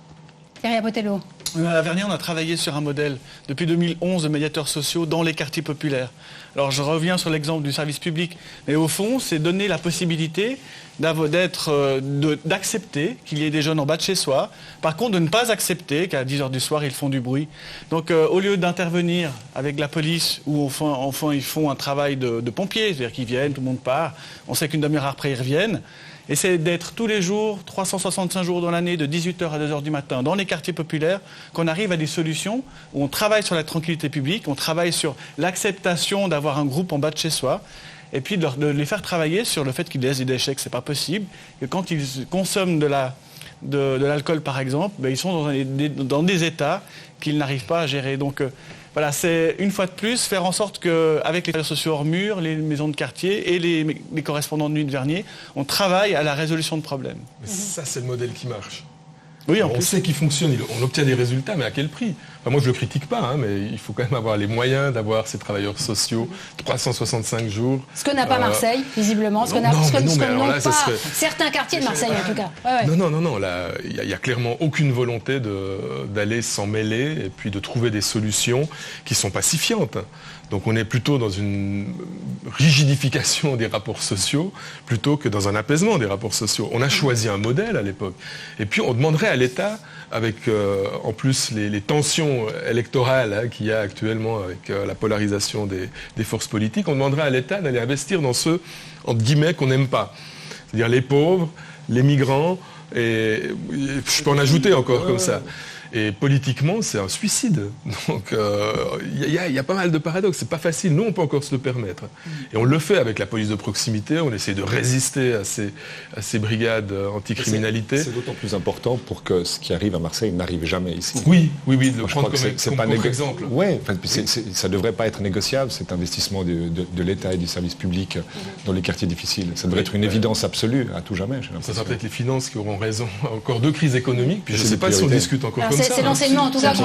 Pierre Botello. À Vernier, on a travaillé sur un modèle depuis 2011 de médiateurs sociaux dans les quartiers populaires. Alors je reviens sur l'exemple du service public, mais au fond, c'est donner la possibilité d'accepter qu'il y ait des jeunes en bas de chez soi. Par contre, de ne pas accepter qu'à 10h du soir, ils font du bruit. Donc au lieu d'intervenir avec la police, où enfin ils font un travail de pompiers, c'est-à-dire qu'ils viennent, tout le monde part, on sait qu'une demi-heure après, ils reviennent. Et c'est d'être tous les jours, 365 jours dans l'année, de 18h à 2h du matin, dans les quartiers populaires, qu'on arrive à des solutions où on travaille sur la tranquillité publique, on travaille sur l'acceptation d'avoir un groupe en bas de chez soi, et puis de les faire travailler sur le fait qu'ils laissent des déchets, que ce n'est pas possible, que quand ils consomment de l'alcool, par exemple, ils sont dans des états qu'ils n'arrivent pas à gérer. Donc voilà, c'est une fois de plus faire en sorte qu'avec les travailleurs sociaux hors mur, les maisons de quartier et les correspondants de nuit de Vernier, on travaille à la résolution de problèmes. Mais ça, c'est le modèle qui marche. Oui, on sait qu'il fonctionne, on obtient des résultats, mais à quel prix? Moi, je ne le critique pas, mais il faut quand même avoir les moyens d'avoir ces travailleurs sociaux 365 jours. Ce que n'a pas Marseille, visiblement. Ce que n'ont pas certains quartiers de Marseille, en tout cas. Non, là, il n'y a clairement aucune volonté d'aller s'en mêler et puis de trouver des solutions qui sont pacifiantes. Donc on est plutôt dans une rigidification des rapports sociaux plutôt que dans un apaisement des rapports sociaux. On a choisi un modèle à l'époque. Et puis on demanderait à l'État, avec en plus les tensions électorales qu'il y a actuellement avec la polarisation des forces politiques, on demanderait à l'État d'aller investir dans ceux, entre guillemets, qu'on n'aime pas. C'est-à-dire les pauvres, les migrants, et je peux en ajouter encore comme ça. Et politiquement, c'est un suicide. Donc, il y a pas mal de paradoxes. C'est pas facile. Nous, on peut encore se le permettre. Et on le fait avec la police de proximité. On essaie de résister à ces brigades anticriminalité. C'est d'autant plus important pour que ce qui arrive à Marseille n'arrive jamais ici. Oui, de le prendre comme pas exemple. Oui, ça ne devrait pas être négociable, cet investissement de l'État et du service public dans les quartiers difficiles. Ça devrait être une évidence absolue à tout jamais. Ça sera peut-être les finances qui auront raison. Encore deux crises économiques. Puis je ne sais pas si on discute encore comme ça. C'est l'enseignement en tout cas.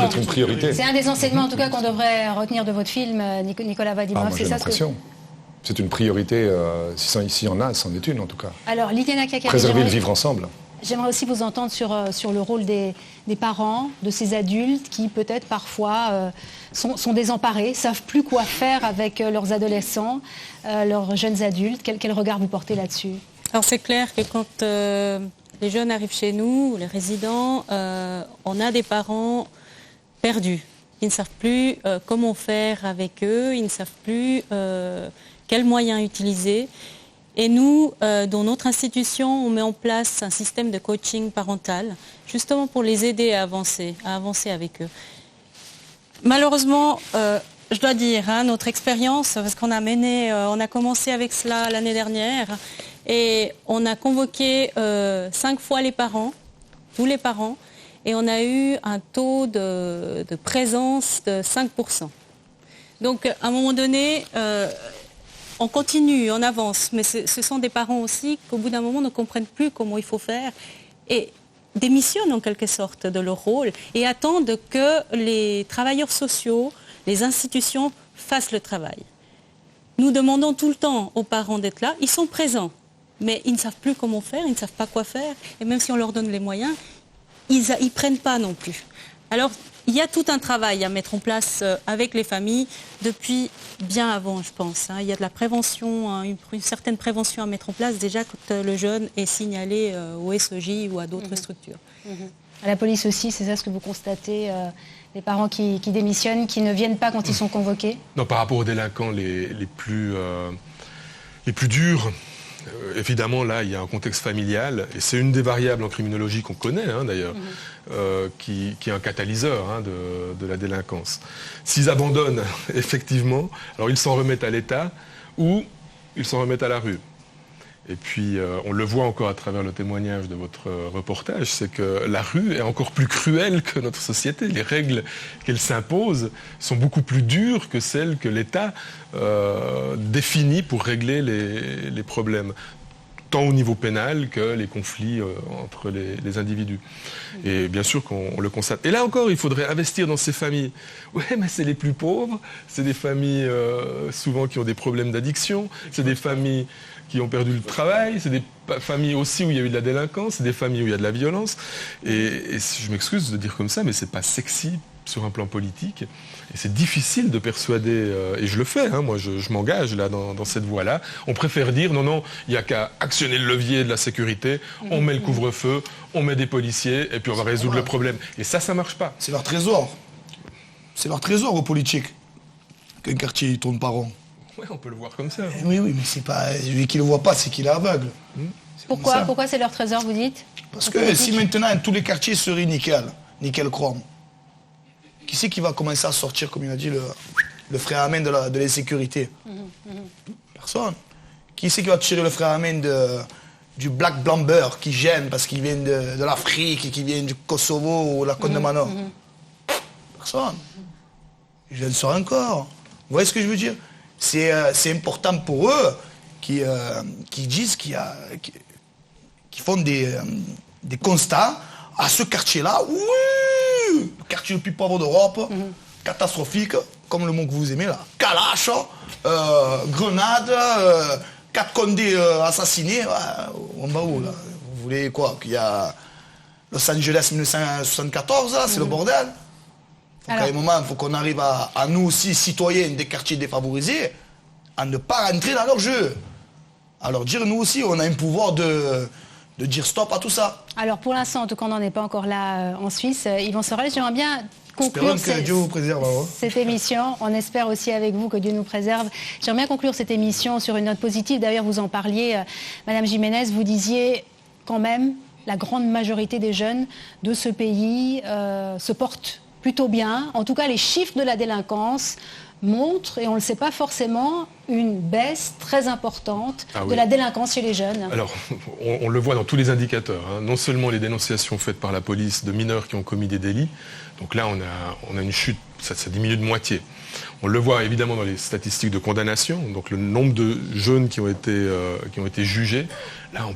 C'est un des enseignements en tout cas qu'on devrait retenir de votre film, Nicolas Vadimov. C'est ça c'est une priorité. S'il y en a, c'en est une en tout cas. Alors, Liliana Kakari, préserver le vivre ensemble. J'aimerais aussi vous entendre sur le rôle des parents, de ces adultes qui peut-être parfois sont désemparés, savent plus quoi faire avec leurs adolescents, leurs jeunes adultes. Quel regard vous portez là-dessus? Alors c'est clair que quand les jeunes arrivent chez nous, les résidents, on a des parents perdus. Ils ne savent plus comment faire avec eux, ils ne savent plus quels moyens utiliser. Et nous, dans notre institution, on met en place un système de coaching parental, justement pour les aider à avancer avec eux. Malheureusement, je dois dire, notre expérience, parce qu'on a commencé avec cela l'année dernière, et on a convoqué 5 fois les parents, tous les parents, et on a eu un taux de présence de 5%. Donc, à un moment donné, on continue, on avance, mais ce sont des parents aussi qu'au bout d'un moment ne comprennent plus comment il faut faire et démissionnent en quelque sorte de leur rôle et attendent que les travailleurs sociaux, les institutions fassent le travail. Nous demandons tout le temps aux parents d'être là, ils sont présents. mais ils ne savent plus comment faire, ils ne savent pas quoi faire. Et même si on leur donne les moyens, ils ne prennent pas non plus. Alors, il y a tout un travail à mettre en place avec les familles depuis bien avant, je pense. Il y a de la prévention, une certaine prévention à mettre en place déjà quand le jeune est signalé au SOJ ou à d'autres structures. À la police aussi, c'est ça ce que vous constatez, les parents qui démissionnent, qui ne viennent pas quand ils sont convoqués? Non, par rapport aux délinquants les plus durs, évidemment, là, il y a un contexte familial, et c'est une des variables en criminologie qu'on connaît, d'ailleurs, qui est un catalyseur de la délinquance. S'ils abandonnent, effectivement, alors ils s'en remettent à l'État ou ils s'en remettent à la rue. Et puis, on le voit encore à travers le témoignage de votre reportage, c'est que la rue est encore plus cruelle que notre société. Les règles qu'elle s'impose sont beaucoup plus dures que celles que l'État définit pour régler les problèmes, tant au niveau pénal que les conflits entre les individus. Et bien sûr qu'on le constate. Et là encore, il faudrait investir dans ces familles. Oui, mais c'est les plus pauvres, c'est des familles souvent qui ont des problèmes d'addiction, c'est des familles qui ont perdu le travail, c'est des familles aussi où il y a eu de la délinquance, c'est des familles où il y a de la violence. Et je m'excuse de dire comme ça, mais c'est pas sexy sur un plan politique. Et c'est difficile de persuader, et je le fais, moi je m'engage là dans cette voie-là. On préfère dire non, il n'y a qu'à actionner le levier de la sécurité, on met le couvre-feu, on met des policiers, et puis on va résoudre le problème. Et ça marche pas. C'est leur trésor. C'est leur trésor aux politiques qu'un quartier il tourne pas rond. Oui, on peut le voir comme ça. Oui, mais c'est pas lui qui le voit pas, c'est qu'il est aveugle. Pourquoi c'est leur trésor, vous dites? Parce que si maintenant tous les quartiers seraient nickel chrome, qui c'est qui va commencer à sortir, comme il a dit, le frein à main de l'insécurité? Personne. Qui c'est qui va tirer le frein à main du black blamber qui gêne parce qu'il vient de l'Afrique et qui vient du Kosovo ou de la Côte de Manon? Personne. Je le sors encore. Vous voyez ce que je veux dire? C'est important pour eux qui disent qui font des constats à ce quartier-là. Oui, le quartier le plus pauvre d'Europe, catastrophique, comme le mot que vous aimez là. Kalash, grenade, 4 condés assassinés. On va où là? Vous voulez quoi? Qu'il y a Los Angeles 1974, là, c'est le bordel. Donc à un moment, il faut qu'on arrive à nous aussi, citoyens des quartiers défavorisés, à ne pas rentrer dans leur jeu. À leur dire, nous aussi, on a un pouvoir de dire stop à tout ça. Alors pour l'instant, en tout cas, on n'en est pas encore là en Suisse. Yvan Sorel, j'aimerais bien conclure que Dieu vous préserve, cette émission. On espère aussi avec vous que Dieu nous préserve. J'aimerais bien conclure cette émission sur une note positive. D'ailleurs, vous en parliez, Madame Jiménez, vous disiez quand même, la grande majorité des jeunes de ce pays se portent plutôt bien. En tout cas, les chiffres de la délinquance montrent, et on ne le sait pas forcément, une baisse très importante de la délinquance chez les jeunes. Alors, on le voit dans tous les indicateurs. Non seulement les dénonciations faites par la police de mineurs qui ont commis des délits. Donc là, on a une chute, ça diminue de moitié. On le voit évidemment dans les statistiques de condamnation, donc le nombre de jeunes qui ont été jugés. Là,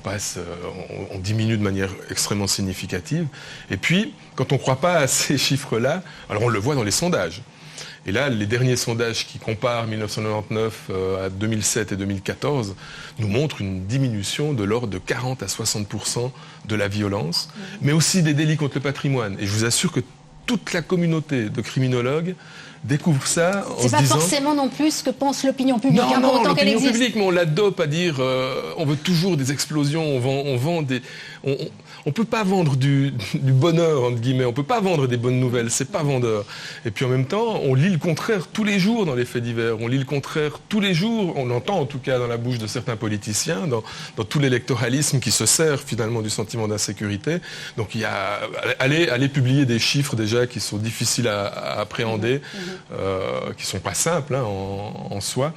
on diminue de manière extrêmement significative. Et puis, quand on ne croit pas à ces chiffres-là, alors on le voit dans les sondages. Et là, les derniers sondages qui comparent 1999 à 2007 et 2014 nous montrent une diminution de l'ordre de 40 à 60% de la violence, mais aussi des délits contre le patrimoine. Et je vous assure que toute la communauté de criminologues découvre ça en se disant... C'est pas forcément non plus ce que pense l'opinion publique, pour autant qu'elle existe. L'opinion publique, mais on la dope à dire on veut toujours des explosions, on vend des... On peut pas vendre du bonheur, entre guillemets, on peut pas vendre des bonnes nouvelles, c'est pas vendeur. Et puis en même temps, on lit le contraire tous les jours dans les faits divers, on lit le contraire tous les jours, on entend en tout cas dans la bouche de certains politiciens, dans tout l'électoralisme qui se sert finalement du sentiment d'insécurité. Donc il y a... Allez publier des chiffres déjà qui sont difficiles à appréhender, qui sont pas simples en soi,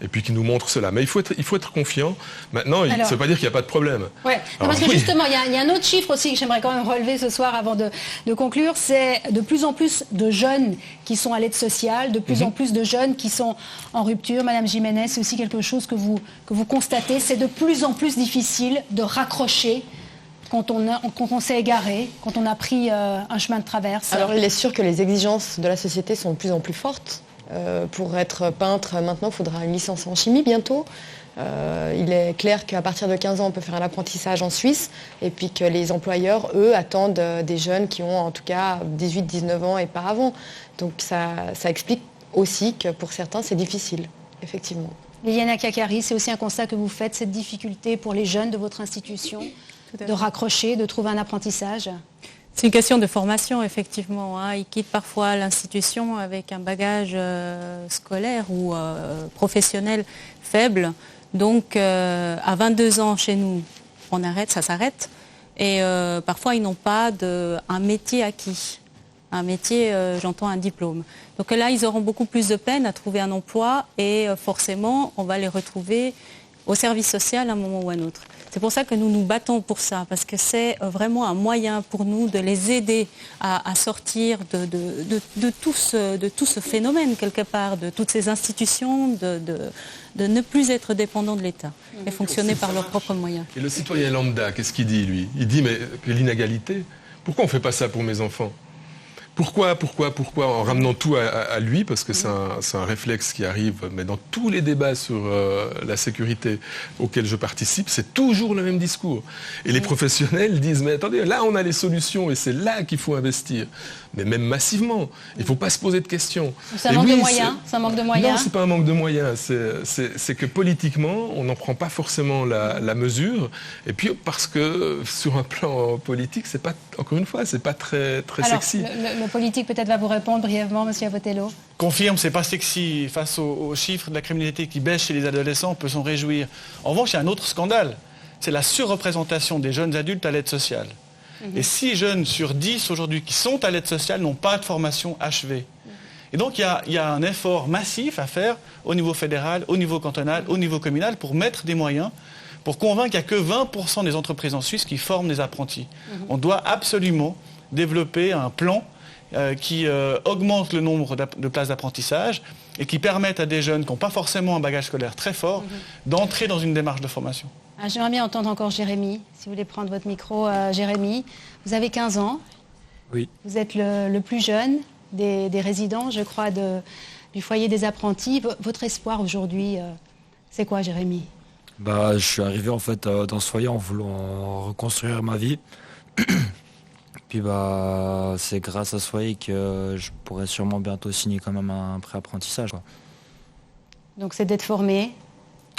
et puis qui nous montrent cela. Mais il faut être confiant. Maintenant, ça ne veut pas dire qu'il n'y a pas de problème. Ouais. Parce que justement, il y a un autre chiffre aussi que j'aimerais quand même relever ce soir avant de conclure, c'est de plus en plus de jeunes qui sont à l'aide sociale, de plus en plus de jeunes qui sont en rupture. Madame Jiménez, c'est aussi quelque chose que vous constatez, c'est de plus en plus difficile de raccrocher quand on s'est égaré, quand on a pris un chemin de traverse. Alors il est sûr que les exigences de la société sont de plus en plus fortes. Pour être peintre, maintenant, il faudra une licence en chimie bientôt. Il est clair qu'à partir de 15 ans, on peut faire un apprentissage en Suisse et puis que les employeurs, eux, attendent des jeunes qui ont en tout cas 18-19 ans et pas avant. Donc ça explique aussi que pour certains, c'est difficile, effectivement. Liliana Kakari, c'est aussi un constat que vous faites, cette difficulté pour les jeunes de votre institution de raccrocher, de trouver un apprentissage? C'est une question de formation, effectivement. Ils quittent parfois l'institution avec un bagage scolaire ou professionnel faible. Donc, à 22 ans, chez nous, on arrête, ça s'arrête. Et parfois, ils n'ont pas un métier acquis. Un métier, j'entends un diplôme. Donc là, ils auront beaucoup plus de peine à trouver un emploi et forcément, on va les retrouver au service social à un moment ou à un autre. C'est pour ça que nous nous battons pour ça, parce que c'est vraiment un moyen pour nous de les aider à sortir de tout ce phénomène, quelque part, de toutes ces institutions, de ne plus être dépendants de l'État et fonctionner par leurs propres moyens. Et le citoyen lambda, qu'est-ce qu'il dit, lui? Il dit, mais que l'inégalité, pourquoi on ne fait pas ça pour mes enfants? Pourquoi en ramenant tout à lui, parce que c'est un réflexe qui arrive, mais dans tous les débats sur la sécurité auxquels je participe, c'est toujours le même discours. Et les professionnels disent, mais attendez, là on a les solutions et c'est là qu'il faut investir. Mais même massivement, il ne faut pas se poser de questions. C'est un manque de moyens? C'est un manque de moyens? Non, ce n'est pas un manque de moyens, c'est que politiquement, on n'en prend pas forcément la mesure. Et puis parce que sur un plan politique, c'est pas, encore une fois, c'est pas très sexy. Le politique peut-être va vous répondre brièvement, monsieur Abotello. Confirme, c'est pas sexy. Face aux chiffres de la criminalité qui baisse chez les adolescents, on peut s'en réjouir. En revanche, il y a un autre scandale. C'est la surreprésentation des jeunes adultes à l'aide sociale. Et 6 jeunes sur 10 aujourd'hui qui sont à l'aide sociale n'ont pas de formation achevée. Et donc il y a un effort massif à faire au niveau fédéral, au niveau cantonal, au niveau communal pour mettre des moyens, pour convaincre qu'il n'y a que 20% des entreprises en Suisse qui forment des apprentis. On doit absolument développer un plan qui augmente le nombre de places d'apprentissage et qui permettent à des jeunes qui n'ont pas forcément un bagage scolaire très fort d'entrer dans une démarche de formation. J'aimerais bien entendre encore Jérémy, si vous voulez prendre votre micro. Jérémy, vous avez 15 ans. Oui. Vous êtes le plus jeune des résidents, je crois, du foyer des apprentis. Votre espoir aujourd'hui, c'est quoi, Jérémy? Je suis arrivé en fait dans ce foyer en voulant reconstruire ma vie. Puis c'est grâce à ce foyer que je pourrais sûrement bientôt signer quand même un pré-apprentissage. Donc c'est d'être formé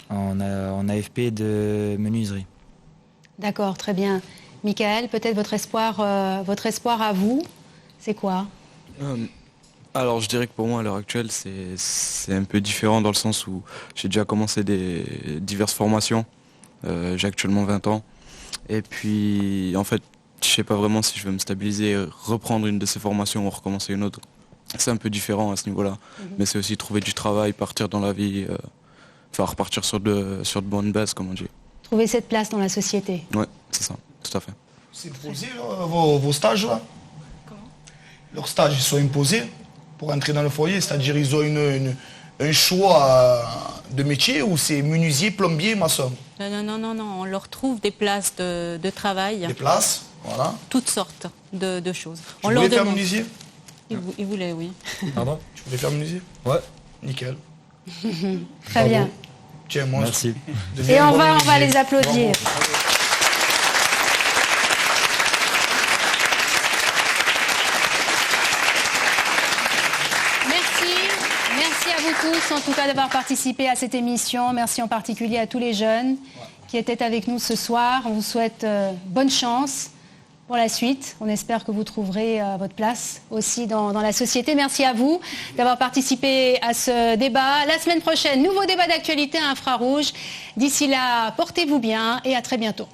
en AFP de menuiserie. D'accord, très bien. Michael, peut-être votre espoir à vous, c'est quoi? Alors je dirais que pour moi à l'heure actuelle c'est un peu différent dans le sens où j'ai déjà commencé diverses formations. J'ai actuellement 20 ans. Et puis en fait je sais pas vraiment si je vais me stabiliser, reprendre une de ces formations ou recommencer une autre. C'est un peu différent à ce niveau-là. Mais c'est aussi trouver du travail, partir dans la vie, repartir sur de bonnes bases, comme on dit. Trouver cette place dans la société. Oui, c'est ça, tout à fait. C'est imposé vos stages là? Comment? Leurs stages, ils sont imposés pour entrer dans le foyer, c'est-à-dire ils ont un choix de métier ou c'est menuisier, plombier, maçon? Non, on leur trouve des places de travail. Des places, voilà. Toutes sortes de choses. Tu voulais faire menuisier? Il voulait, oui. Pardon? Tu voulais faire menuisier? Ouais. Nickel. Très bien. Tiens, moi. Merci. Et on va les applaudir. Bravo. Merci à vous tous, en tout cas, d'avoir participé à cette émission. Merci en particulier à tous les jeunes qui étaient avec nous ce soir. On vous souhaite bonne chance pour la suite. On espère que vous trouverez votre place aussi dans la société. Merci à vous d'avoir participé à ce débat. La semaine prochaine, nouveau débat d'actualité à Infrarouge. D'ici là, portez-vous bien et à très bientôt.